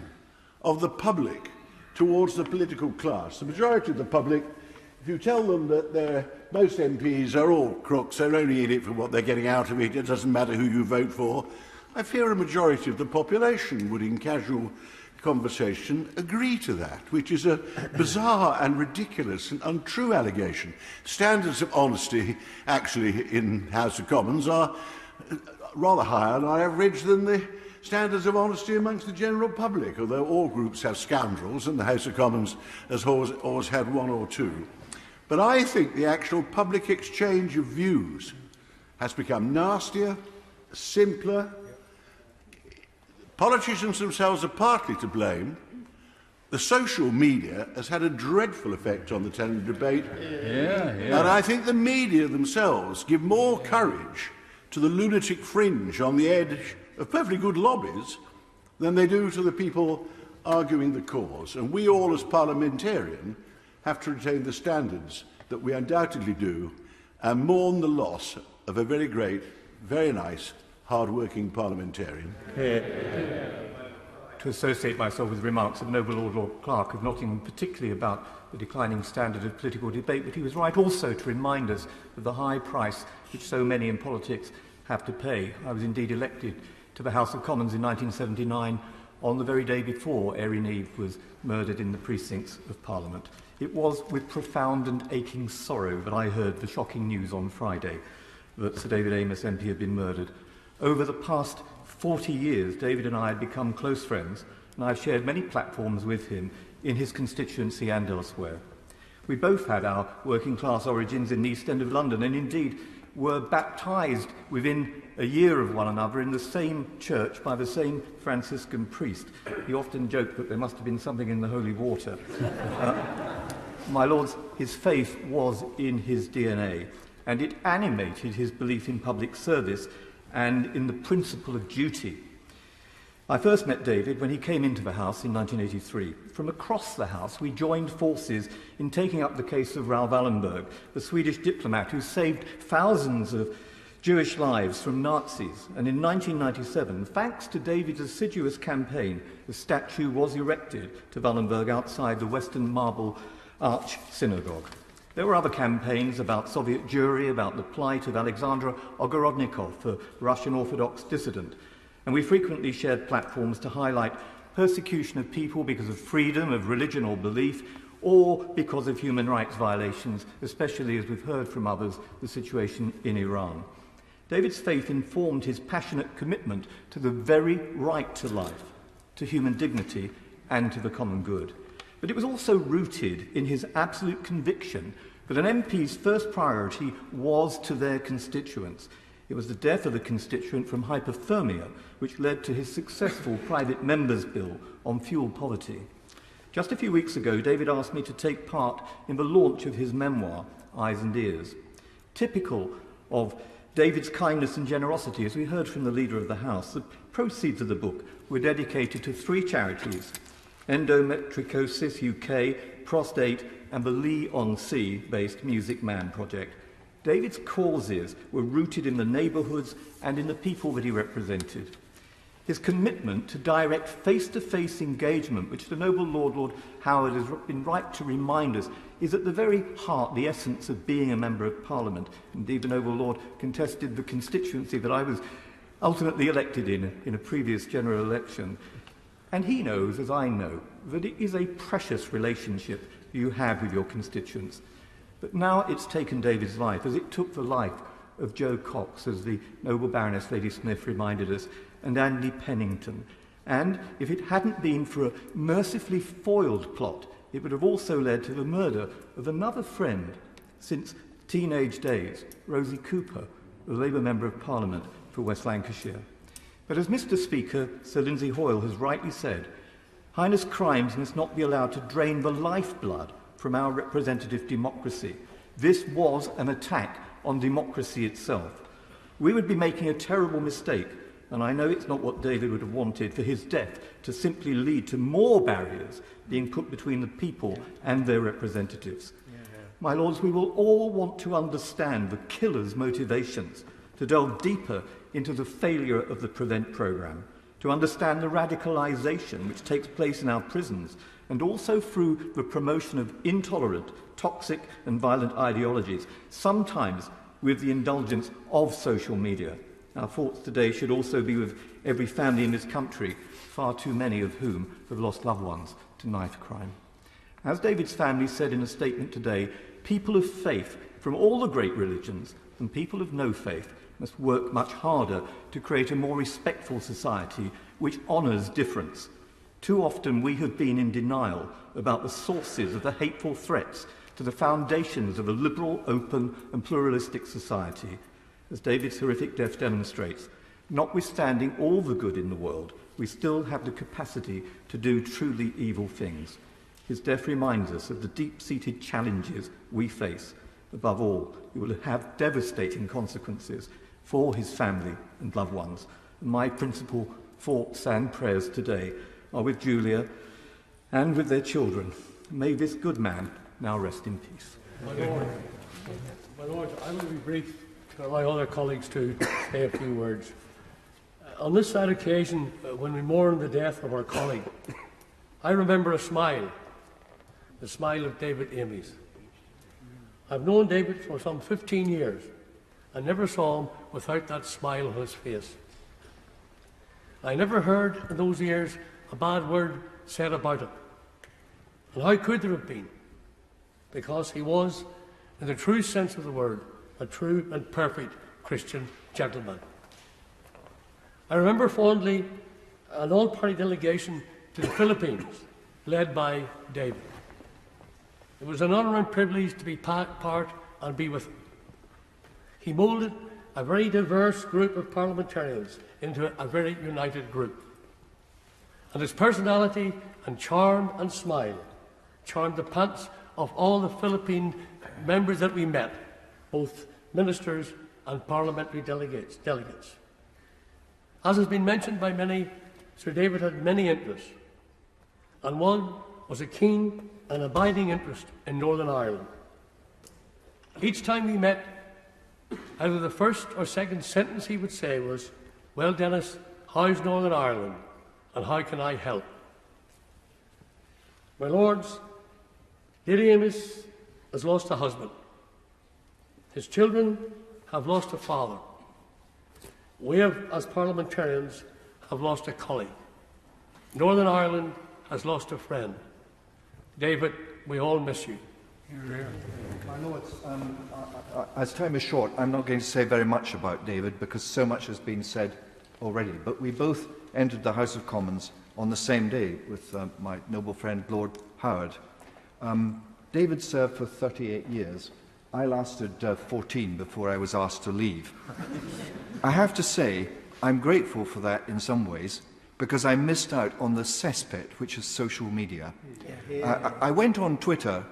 of the public towards the political class. The majority of the public, if you tell them that most MPs are all crooks, they're only in it for what they're getting out of it, it doesn't matter who you vote for, I fear a majority of the population would, in casual conversation, agree to that, which is a bizarre and ridiculous and untrue allegation. Standards of honesty, actually, in House of Commons are rather higher on average than the standards of honesty amongst the general public, although all groups have scoundrels, and the House of Commons has always had one or two. But I think the actual public exchange of views has become nastier, simpler. Politicians themselves are partly to blame. The social media has had a dreadful effect on the tone of debate. And I think the media themselves give more courage to the lunatic fringe on the edge of perfectly good lobbies than they do to the people arguing the cause. And we all, as parliamentarians, have to retain the standards that we undoubtedly do and mourn the loss of a very great, very nice, hard-working parliamentarian. To associate myself with remarks of Noble Lord Clerk of Nottingham, particularly about the declining standard of political debate, but he was right also to remind us of the high price which so many in politics have to pay. I was indeed elected to the House of Commons in 1979 on the very day before Erin Eve was murdered in the precincts of Parliament. It was with profound and aching sorrow that I heard the shocking news on Friday that Sir David Amess MP had been murdered. Over the past 40 years, David and I had become close friends, and I've shared many platforms with him in his constituency and elsewhere. We both had our working-class origins in the East End of London, and indeed were baptised within a year of one another in the same church by the same Franciscan priest. He often joked that there must have been something in the holy water. My lords, his faith was in his DNA, and it animated his belief in public service and in the principle of duty. I first met David when he came into the House in 1983. From across the House, we joined forces in taking up the case of Raoul Wallenberg, the Swedish diplomat who saved thousands of Jewish lives from Nazis, and in 1997, thanks to David's assiduous campaign, the statue was erected to Wallenberg outside the Western Marble Arch Synagogue. There were other campaigns about Soviet Jewry, about the plight of Alexander Ogorodnikov, a Russian Orthodox dissident, and we frequently shared platforms to highlight persecution of people because of freedom of religion or belief, or because of human rights violations, especially, as we've heard from others, the situation in Iran. David's faith informed his passionate commitment to the very right to life, to human dignity, and to the common good. But it was also rooted in his absolute conviction that an MP's first priority was to their constituents. It was the death of a constituent from hypothermia which led to his successful private member's bill on fuel poverty. Just a few weeks ago, David asked me to take part in the launch of his memoir, Eyes and Ears. Typical of David's kindness and generosity, as we heard from the leader of the House, the proceeds of the book were dedicated to 3 charities: Endometriosis UK, Prostate, and the Lee-on-Sea-based Music Man project. David's causes were rooted in the neighbourhoods and in the people that he represented. His commitment to direct face-to-face engagement, which the noble Lord Howard has been right to remind us, is at the very heart, the essence of being a Member of Parliament. Indeed, the noble Lord contested the constituency that I was ultimately elected in a previous general election. And he knows, as I know, that it is a precious relationship you have with your constituents. But now it's taken David's life, as it took the life of Joe Cox, as the noble Baroness Lady Smith reminded us, and Andy Pennington. And if it hadn't been for a mercifully foiled plot, it would have also led to the murder of another friend since teenage days, Rosie Cooper, the Labour Member of Parliament for West Lancashire. But as Mr. Speaker, Sir Lindsay Hoyle, has rightly said, heinous crimes must not be allowed to drain the lifeblood from our representative democracy. This was an attack on democracy itself. We would be making a terrible mistake, and I know it's not what David would have wanted, for his death to simply lead to more barriers being put between the people and their representatives. My Lords, we will all want to understand the killer's motivations, to delve deeper into the failure of the Prevent programme, to understand the radicalisation which takes place in our prisons, and also through the promotion of intolerant, toxic and violent ideologies, sometimes with the indulgence of social media. Our thoughts today should also be with every family in this country, far too many of whom have lost loved ones to knife crime. As David's family said in a statement today, people of faith from all the great religions and people of no faith must work much harder to create a more respectful society which honours difference. Too often we have been in denial about the sources of the hateful threats to the foundations of a liberal, open and pluralistic society. As David's horrific death demonstrates, notwithstanding all the good in the world, we still have the capacity to do truly evil things. His death reminds us of the deep-seated challenges we face. Above all, it will have devastating consequences for his family and loved ones. And my principal thoughts and prayers today are with Julia and with their children. May this good man now rest in peace. My Lord, I will be brief to allow other colleagues to say a few words. On this sad occasion, when we mourn the death of our colleague, I remember a smile, the smile of David Amess. I've known David for some 15 years and never saw him without that smile on his face. I never heard in those years a bad word said about him. And how could there have been? Because he was, in the true sense of the word, a true and perfect Christian gentleman. I remember fondly an all-party delegation to the Philippines, led by David. It was an honour and privilege to be part and be with him. He moulded a very diverse group of parliamentarians into a very united group. And his personality and charm and smile charmed the pants of all the Philippine members that we met, both ministers and parliamentary delegates. As has been mentioned by many, Sir David had many interests, and one was a keen and abiding interest in Northern Ireland. Each time we met, Either the first or second sentence he would say was, "Well, Dennis, how's Northern Ireland, and how can I help?" My lords, Lady Amess has lost a husband. His children have lost a father. We have, as parliamentarians, have lost a colleague. Northern Ireland has lost a friend. David, we all miss you. My Lords, as time is short, I'm not going to say very much about David because so much has been said already. But we both entered the House of Commons on the same day with my noble friend Lord Howard. David served for 38 years. I lasted 14 before I was asked to leave. I have to say, I'm grateful for that in some ways because I missed out on the cesspit, which is social media. I went on Twitter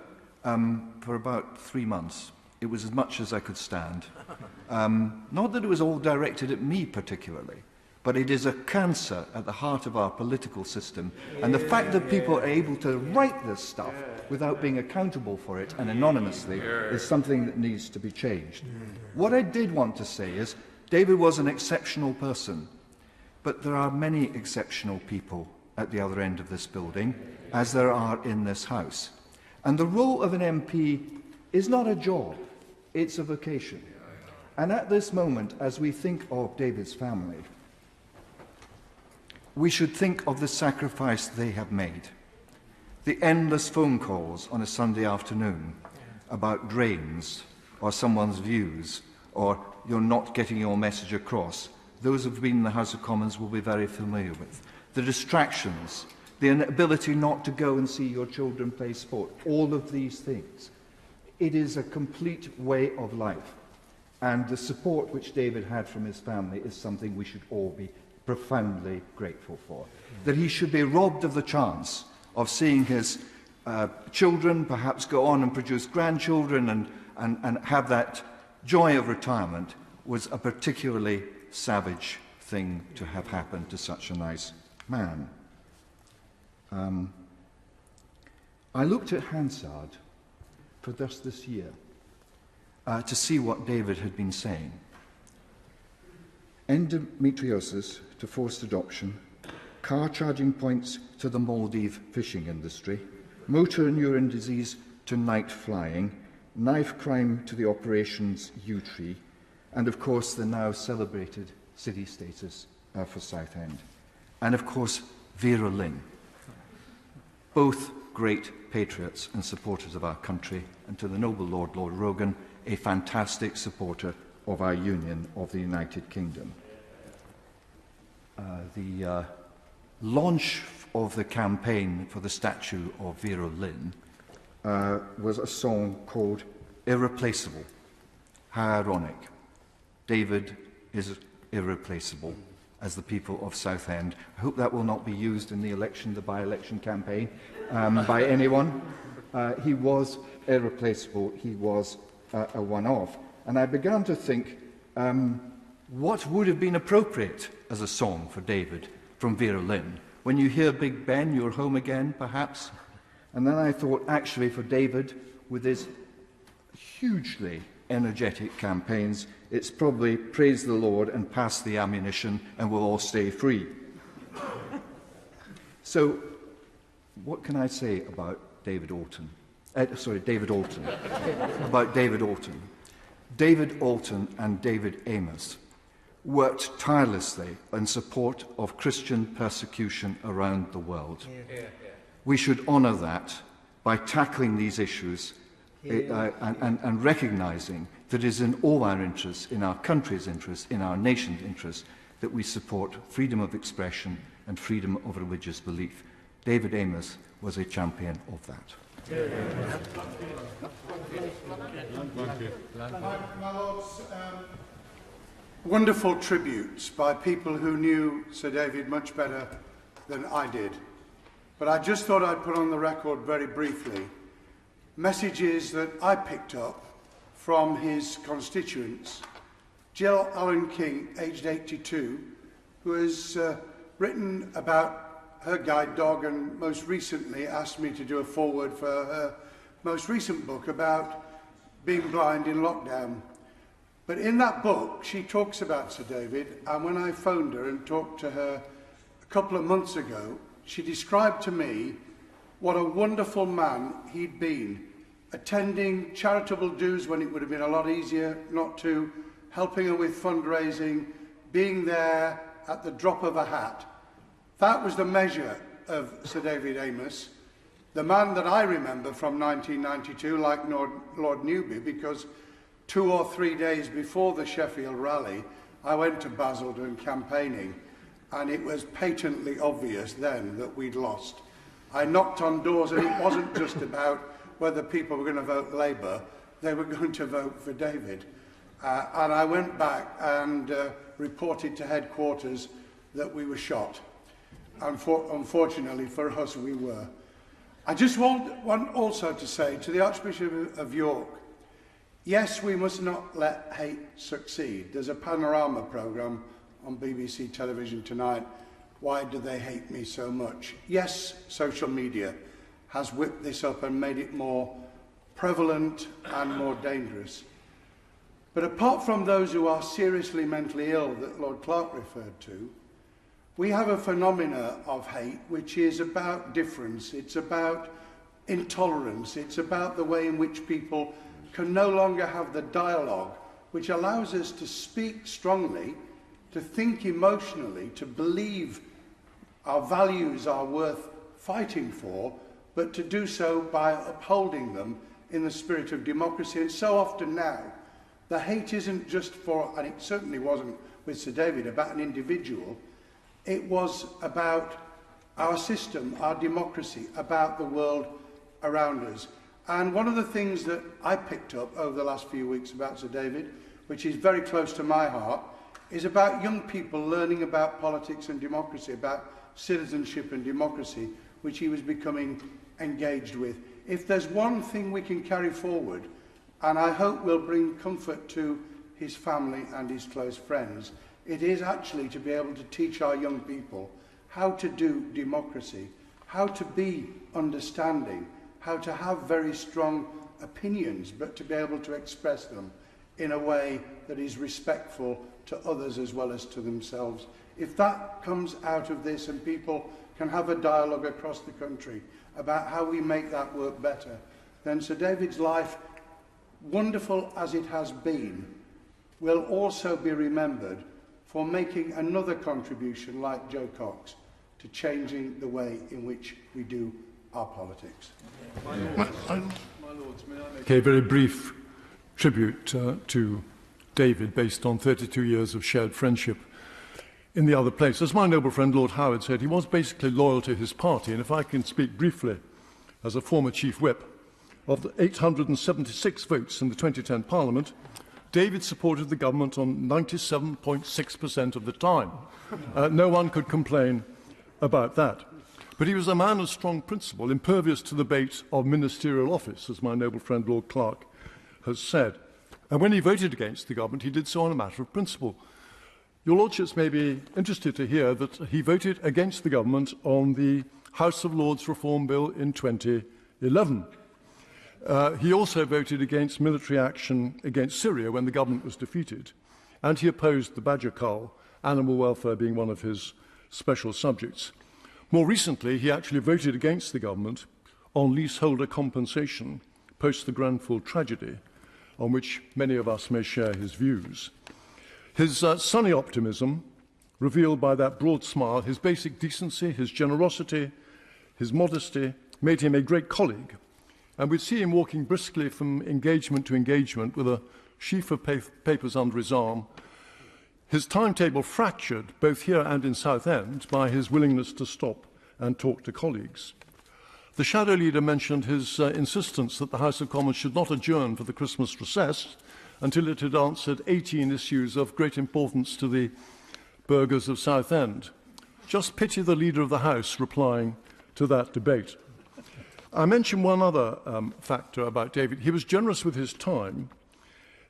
for about 3 months. It was as much as I could stand. Not that it was all directed at me particularly, but it is a cancer at the heart of our political system. And the fact that people are able to write this stuff without being accountable for it and anonymously is something that needs to be changed. What I did want to say is David was an exceptional person, but there are many exceptional people at the other end of this building, as there are in this House. And the role of an MP is not a job, it's a vocation. And at this moment, as we think of David's family, we should think of the sacrifice they have made. The endless phone calls on a Sunday afternoon about drains or someone's views or you're not getting your message across, those who have been in the House of Commons will be very familiar with. The distractions, the inability not to go and see your children play sport, all of these things. It is a complete way of life. And the support which David had from his family is something we should all be profoundly grateful for. That he should be robbed of the chance of seeing his children perhaps go on and produce grandchildren and have that joy of retirement was a particularly savage thing to have happened to such a nice man. I looked at Hansard for just this year to see what David had been saying. Endometriosis to forced adoption, car charging points to the Maldive fishing industry, motor neuron disease to night flying, knife crime to the Operations U-Tree, and of course the now celebrated city status for Southend. And of course Vera Lynn. Both great patriots and supporters of our country, and to the noble Lord Rogan, a fantastic supporter of our union of the United Kingdom. The launch of the campaign for the statue of Vera Lynn was a song called Irreplaceable. How ironic. David is irreplaceable, as the people of Southend. I hope that will not be used in the election, the by-election campaign, by anyone. He was irreplaceable. He was a one-off. And I began to think, what would have been appropriate as a song for David from Vera Lynn? When you hear Big Ben, you're home again, perhaps? And then I thought, actually, for David, with his hugely energetic campaigns, it's probably praise the Lord and pass the ammunition and we'll all stay free. So, what can I say about David Alton? David Alton. About David Alton. David Alton and David Amess worked tirelessly in support of Christian persecution around the world. We should honour that by tackling these issues and recognising that it is in all our interests, in our country's interests, in our nation's interests, that we support freedom of expression and freedom of religious belief. David Amess was a champion of that. My Lords, wonderful tributes by people who knew Sir David much better than I did. But I just thought I'd put on the record very briefly messages that I picked up from his constituents. Jill Allen King, aged 82, who has written about her guide dog and most recently asked me to do a foreword for her most recent book about being blind in lockdown. But in that book, she talks about Sir David, and when I phoned her and talked to her a couple of months ago, she described to me what a wonderful man he'd been, attending charitable dues when it would have been a lot easier not to, helping her with fundraising, being there at the drop of a hat. That was the measure of Sir David Amess, the man that I remember from 1992, like Lord Newby, because 2 or 3 days before the Sheffield rally, I went to Basildon campaigning, and it was patently obvious then that we'd lost. I knocked on doors, and it wasn't just about whether people were going to vote Labour, they were going to vote for David. And I went back and reported to headquarters that we were shot. Unfortunately for us, we were. I just want also to say to the Archbishop of York, yes, we must not let hate succeed. There's a panorama programme on BBC television tonight, Why Do They Hate Me So Much? Yes, social media has whipped this up and made it more prevalent and more dangerous. But apart from those who are seriously mentally ill that Lord Clark referred to, we have a phenomena of hate which is about difference, it's about intolerance, it's about the way in which people can no longer have the dialogue which allows us to speak strongly, to think emotionally, to believe our values are worth fighting for, but to do so by upholding them in the spirit of democracy. And so often now, the hate isn't just for, and it certainly wasn't with Sir David, about an individual. It was about our system, our democracy, about the world around us. And one of the things that I picked up over the last few weeks about Sir David, which is very close to my heart, is about young people learning about politics and democracy, about citizenship and democracy, which he was becoming engaged with. If there's one thing we can carry forward, and I hope will bring comfort to his family and his close friends, it is actually to be able to teach our young people how to do democracy, how to be understanding, how to have very strong opinions, but to be able to express them in a way that is respectful to others as well as to themselves. If that comes out of this and people can have a dialogue across the country about how we make that work better, then Sir David's life, wonderful as it has been, will also be remembered for making another contribution, like Joe Cox, to changing the way in which we do our politics. Okay, very brief tribute to David, based on 32 years of shared friendship in the other place. As my noble friend Lord Howard said, he was basically loyal to his party, and if I can speak briefly as a former Chief Whip, of the 876 votes in the 2010 Parliament, David supported the government on 97.6% of the time. No one could complain about that. But he was a man of strong principle, impervious to the bait of ministerial office, as my noble friend Lord Clark has said. And when he voted against the government, he did so on a matter of principle. Your Lordships may be interested to hear that he voted against the government on the House of Lords Reform Bill in 2011. He also voted against military action against Syria when the government was defeated, and he opposed the badger cull, animal welfare being one of his special subjects. More recently, he actually voted against the government on leaseholder compensation post the Grenfell tragedy, on which many of us may share his views. His sunny optimism, revealed by that broad smile, his basic decency, his generosity, his modesty, made him a great colleague. And we'd see him walking briskly from engagement to engagement with a sheaf of papers under his arm, his timetable fractured both here and in Southend by his willingness to stop and talk to colleagues. The shadow leader mentioned his insistence that the House of Commons should not adjourn for the Christmas recess until it had answered 18 issues of great importance to the burghers of Southend. Just pity the leader of the House replying to that debate. I mention one other factor about David. He was generous with his time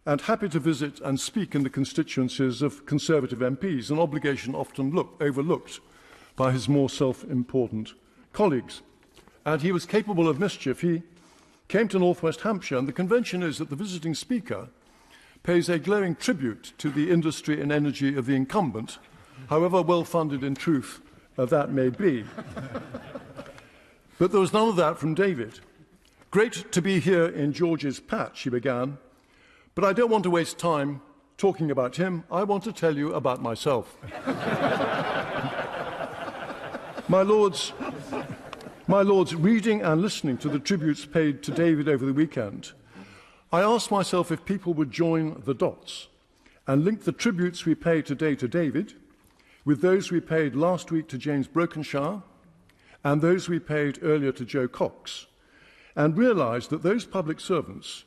and happy to visit and speak in the constituencies of Conservative MPs, an obligation often overlooked by his more self-important colleagues. And he was capable of mischief. He came to North West Hampshire, and the convention is that the visiting speaker pays a glowing tribute to the industry and energy of the incumbent, however well-funded in truth that may be. But there was none of that from David. Great to be here in George's patch, he began, but I don't want to waste time talking about him. I want to tell you about myself. My lords, reading and listening to the tributes paid to David over the weekend, I asked myself if people would join the dots and link the tributes we pay today to David with those we paid last week to James Brokenshire and those we paid earlier to Joe Cox, and realise that those public servants,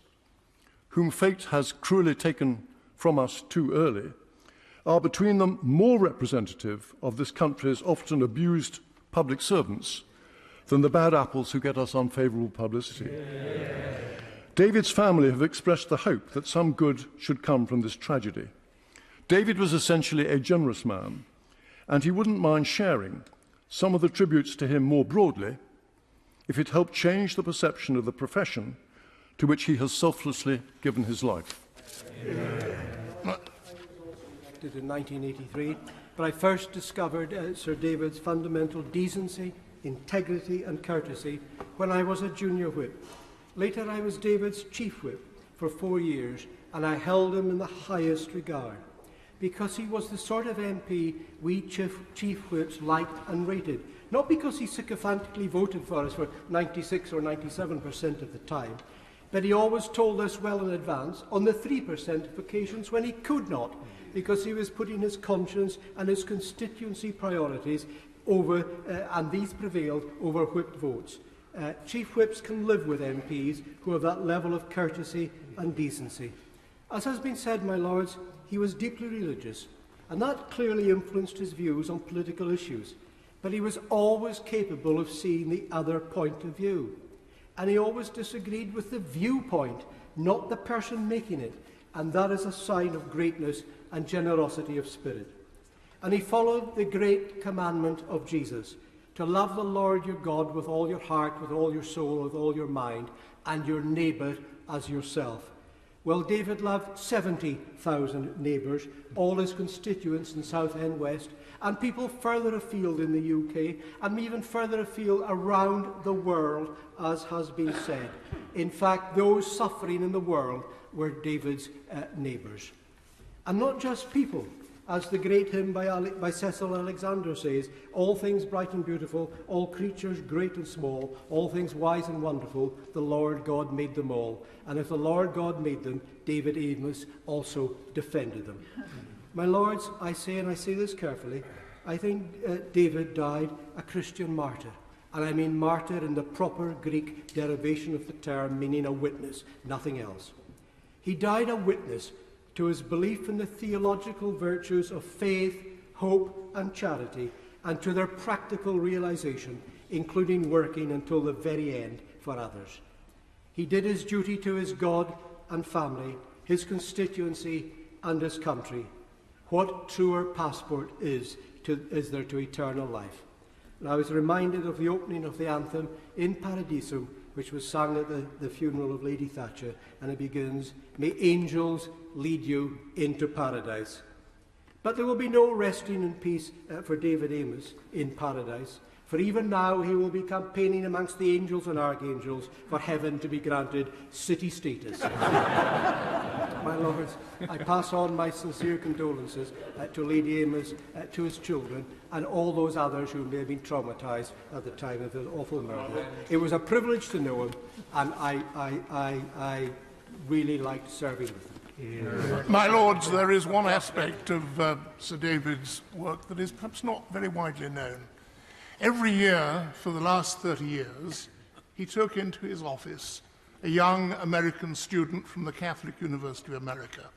whom fate has cruelly taken from us too early, are between them more representative of this country's often abused public servants than the bad apples who get us unfavourable publicity. Yeah. David's family have expressed the hope that some good should come from this tragedy. David was essentially a generous man, and he wouldn't mind sharing some of the tributes to him more broadly if it helped change the perception of the profession to which he has selflessly given his life. Did in 1983, but I first discovered Sir David's fundamental decency, integrity and courtesy when I was a junior whip. Later I was David's chief whip for 4 years, and I held him in the highest regard, because he was the sort of MP we chief whips liked and rated, not because he sycophantically voted for us for 96 or 97% of the time, but he always told us well in advance on the 3% of occasions when he could not, because he was putting his conscience and his constituency priorities over, and these prevailed over whipped votes. Chief whips can live with MPs who have that level of courtesy and decency. As has been said, my lords, he was deeply religious, and that clearly influenced his views on political issues. But he was always capable of seeing the other point of view. And he always disagreed with the viewpoint, not the person making it. And that is a sign of greatness and generosity of spirit. And he followed the great commandment of Jesus, to love the Lord your God with all your heart, with all your soul, with all your mind, and your neighbour as yourself. Well, David loved 70,000 neighbours, all his constituents in South End West, and people further afield in the UK, and even further afield around the world, as has been said. In fact, those suffering in the world were David's neighbours. And not just people. As the great hymn by Cecil Alexander says, all things bright and beautiful, all creatures great and small, all things wise and wonderful, the Lord God made them all. And if the Lord God made them, David Amess also defended them. My lords, I say, and I say this carefully, I think David died a Christian martyr. And I mean martyr in the proper Greek derivation of the term, meaning a witness, nothing else. He died a witness to his belief in the theological virtues of faith, hope and charity, and to their practical realization, including working until the very end for others. He did his duty to his God and family, his constituency and his country. What truer passport is there to eternal life? And I was reminded of the opening of the anthem in Paradiso, which was sung at the funeral of Lady Thatcher, and it begins, "May angels lead you into paradise." But there will be no resting in peace for David Amess in paradise, for even now he will be campaigning amongst the angels and archangels for heaven to be granted city status. My lords, I pass on my sincere condolences to Lady Amess, to his children, and all those others who may have been traumatised at the time of the awful murder. It was a privilege to know him, and I really liked serving with him. Yeah. My lords, there is one aspect of Sir David's work that is perhaps not very widely known. Every year for the last 30 years, he took into his office a young American student from the Catholic University of America.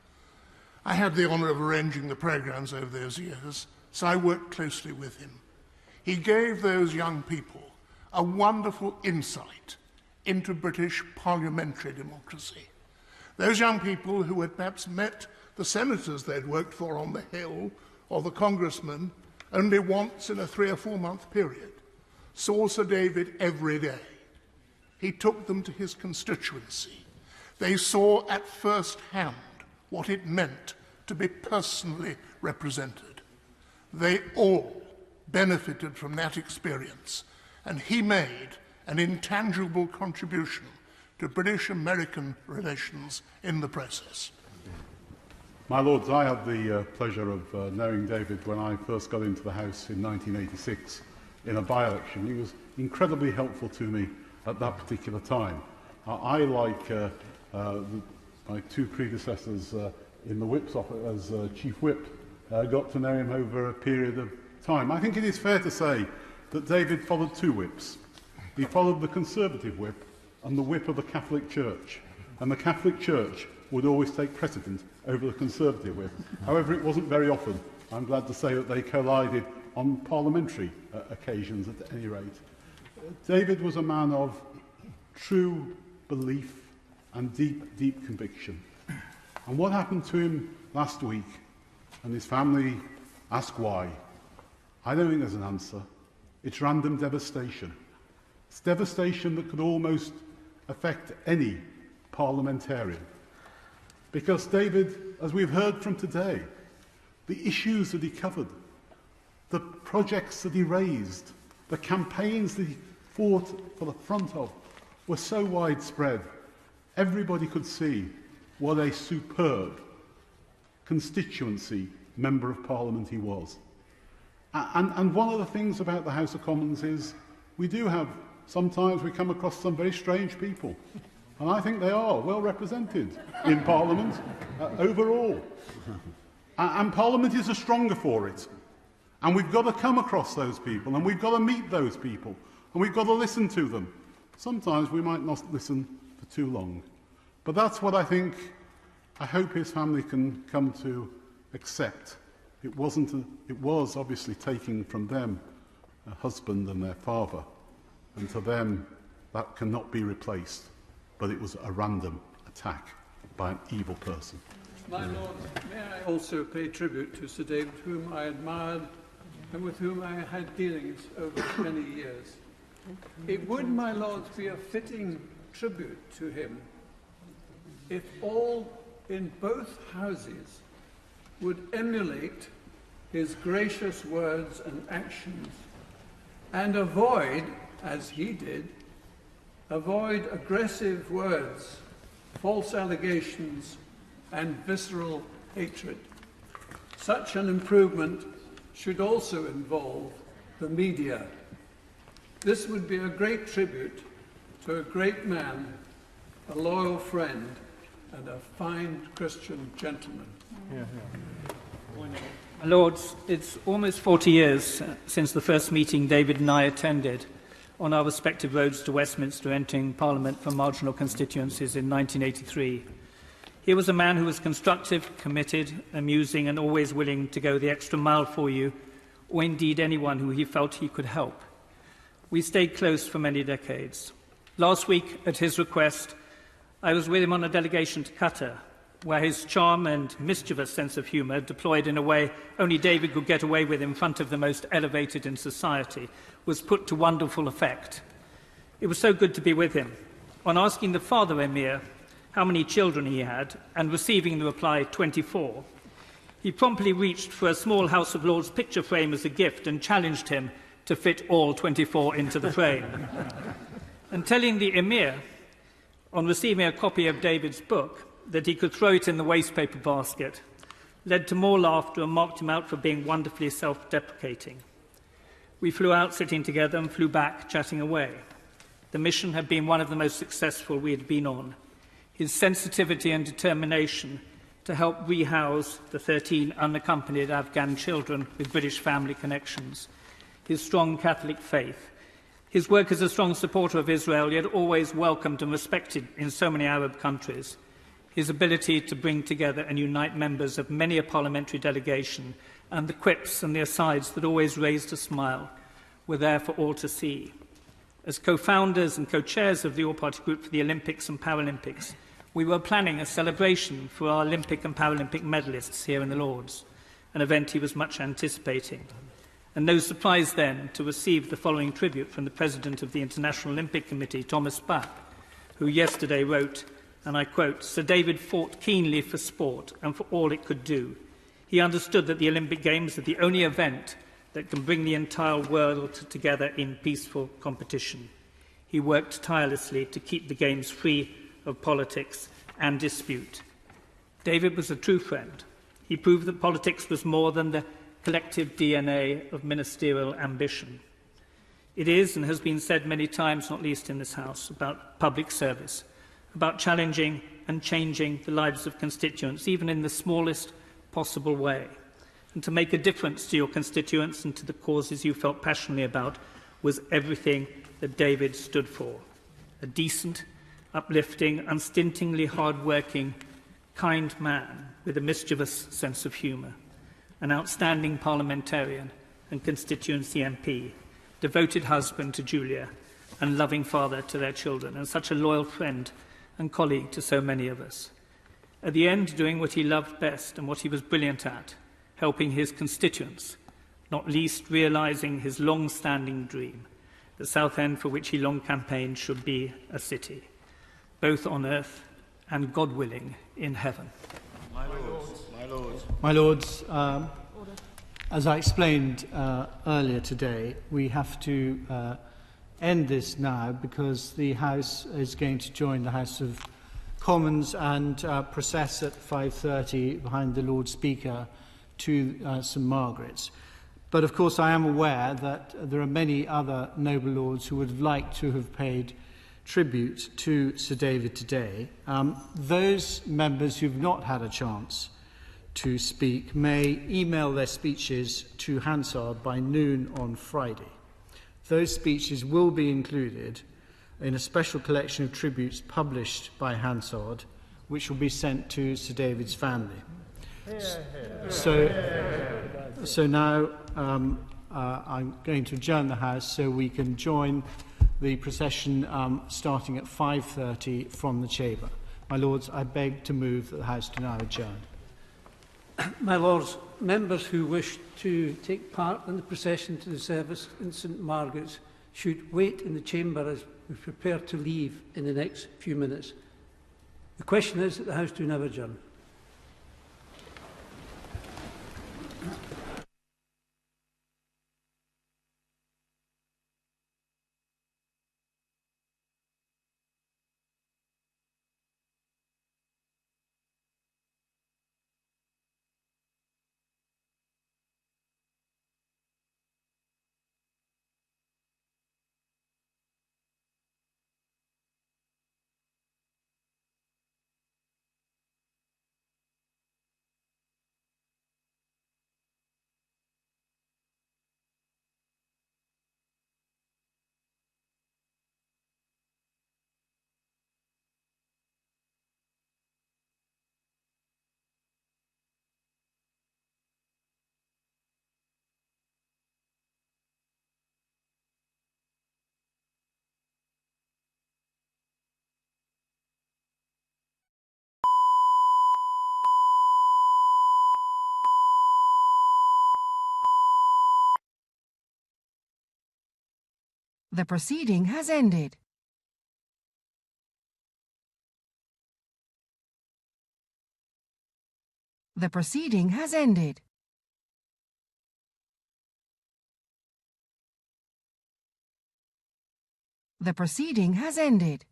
I had the honour of arranging the programs over those years, so I worked closely with him. He gave those young people a wonderful insight into British parliamentary democracy. Those young people who had perhaps met the senators they'd worked for on the Hill or the congressmen only once in a 3 or 4 month period, saw Sir David every day. He took them to his constituency. They saw at first hand what it meant to be personally represented. They all benefited from that experience, and he made an intangible contribution to British-American relations in the process. My Lords, I had the pleasure of knowing David when I first got into the House in 1986 in a by-election. He was incredibly helpful to me at that particular time. I, like my two predecessors in the Whip's office as Chief Whip, got to know him over a period of time. I think it is fair to say that David followed two whips. He followed the Conservative whip and the whip of the Catholic Church. And the Catholic Church would always take precedent over the Conservative whip. However, it wasn't very often. I'm glad to say that they collided on parliamentary occasions at any rate. David was a man of true belief and deep, deep conviction. And what happened to him last week, and his family ask why, I don't think there's an answer. It's random devastation. It's devastation that could almost affect any parliamentarian. Because David, as we've heard from today, the issues that he covered, the projects that he raised, the campaigns that he fought for the front of, were so widespread, everybody could see what a superb constituency Member of Parliament he was. And one of the things about the House of Commons is sometimes we come across some very strange people. And I think they are well represented in Parliament overall. And Parliament is the stronger for it. And we've got to come across those people, and we've got to meet those people, and we've got to listen to them. Sometimes we might not listen for too long. But that's what I hope his family can come to accept. It was obviously taking from them a husband and their father, and to them that cannot be replaced. But it was a random attack by an evil person. My Lord, may I also pay tribute to Sir David, whom I admired and with whom I had dealings over many years. It would, my Lords, be a fitting tribute to him if all in both houses would emulate his gracious words and actions and avoid, as he did, aggressive words, false allegations, and visceral hatred. Such an improvement should also involve the media. This would be a great tribute to a great man, a loyal friend, and a fine Christian gentleman. My Lords, it's almost 40 years since the first meeting David and I attended on our respective roads to Westminster, entering Parliament from marginal constituencies in 1983. He was a man who was constructive, committed, amusing, and always willing to go the extra mile for you, or indeed anyone who he felt he could help. We stayed close for many decades. Last week, at his request, I was with him on a delegation to Qatar, where his charm and mischievous sense of humour, deployed in a way only David could get away with in front of the most elevated in society, was put to wonderful effect. It was so good to be with him. On asking the father Emir how many children he had, and receiving the reply 24, he promptly reached for a small House of Lords picture frame as a gift and challenged him to fit all 24 into the frame. And telling the Emir, on receiving a copy of David's book, that he could throw it in the wastepaper basket, led to more laughter and marked him out for being wonderfully self-deprecating. We flew out sitting together and flew back chatting away. The mission had been one of the most successful we had been on. His sensitivity and determination to help rehouse the 13 unaccompanied Afghan children with British family connections, his strong Catholic faith, his work as a strong supporter of Israel, yet always welcomed and respected in so many Arab countries, his ability to bring together and unite members of many a parliamentary delegation, and the quips and the asides that always raised a smile were there for all to see. As co-founders and co-chairs of the all-party group for the Olympics and Paralympics, we were planning a celebration for our Olympic and Paralympic medalists here in the Lords, an event he was much anticipating. And no surprise then to receive the following tribute from the President of the International Olympic Committee, Thomas Bach, who yesterday wrote, and I quote, "Sir David fought keenly for sport and for all it could do. He understood that the Olympic Games are the only event that can bring the entire world together in peaceful competition. He worked tirelessly to keep the Games free of politics and dispute. David was a true friend. He proved that politics was more than the collective DNA of ministerial ambition. It is and has been said many times, not least in this House, about public service, about challenging and changing the lives of constituents, even in the smallest possible way. And to make a difference to your constituents and to the causes you felt passionately about was everything that David stood for. A decent, uplifting, unstintingly hard-working, kind man with a mischievous sense of humour, an outstanding parliamentarian and constituency MP, devoted husband to Julia and loving father to their children, and such a loyal friend and colleague to so many of us. At the end, doing what he loved best and what he was brilliant at, helping his constituents, not least realising his long-standing dream, the Southend for which he long campaigned should be a city, both on earth and, God willing, in heaven. My Lords, as I explained earlier today, we have to end this now because the House is going to join the House of Commons and process at 5:30 behind the Lord Speaker to St Margaret's. But of course I am aware that there are many other noble lords who would have liked to have paid tribute to Sir David today. Those members who have not had a chance to speak may email their speeches to Hansard by noon on Friday. Those speeches will be included in a special collection of tributes published by Hansard, which will be sent to Sir David's family. So now I'm going to adjourn the House so we can join the procession starting at 5:30 from the chamber. My Lords, I beg to move that the House do now adjourn. My Lords, members who wish to take part in the procession to the service in St Margaret's should wait in the chamber as we prepare to leave in the next few minutes. The question is that the House do now adjourn. The proceeding has ended. The proceeding has ended. The proceeding has ended.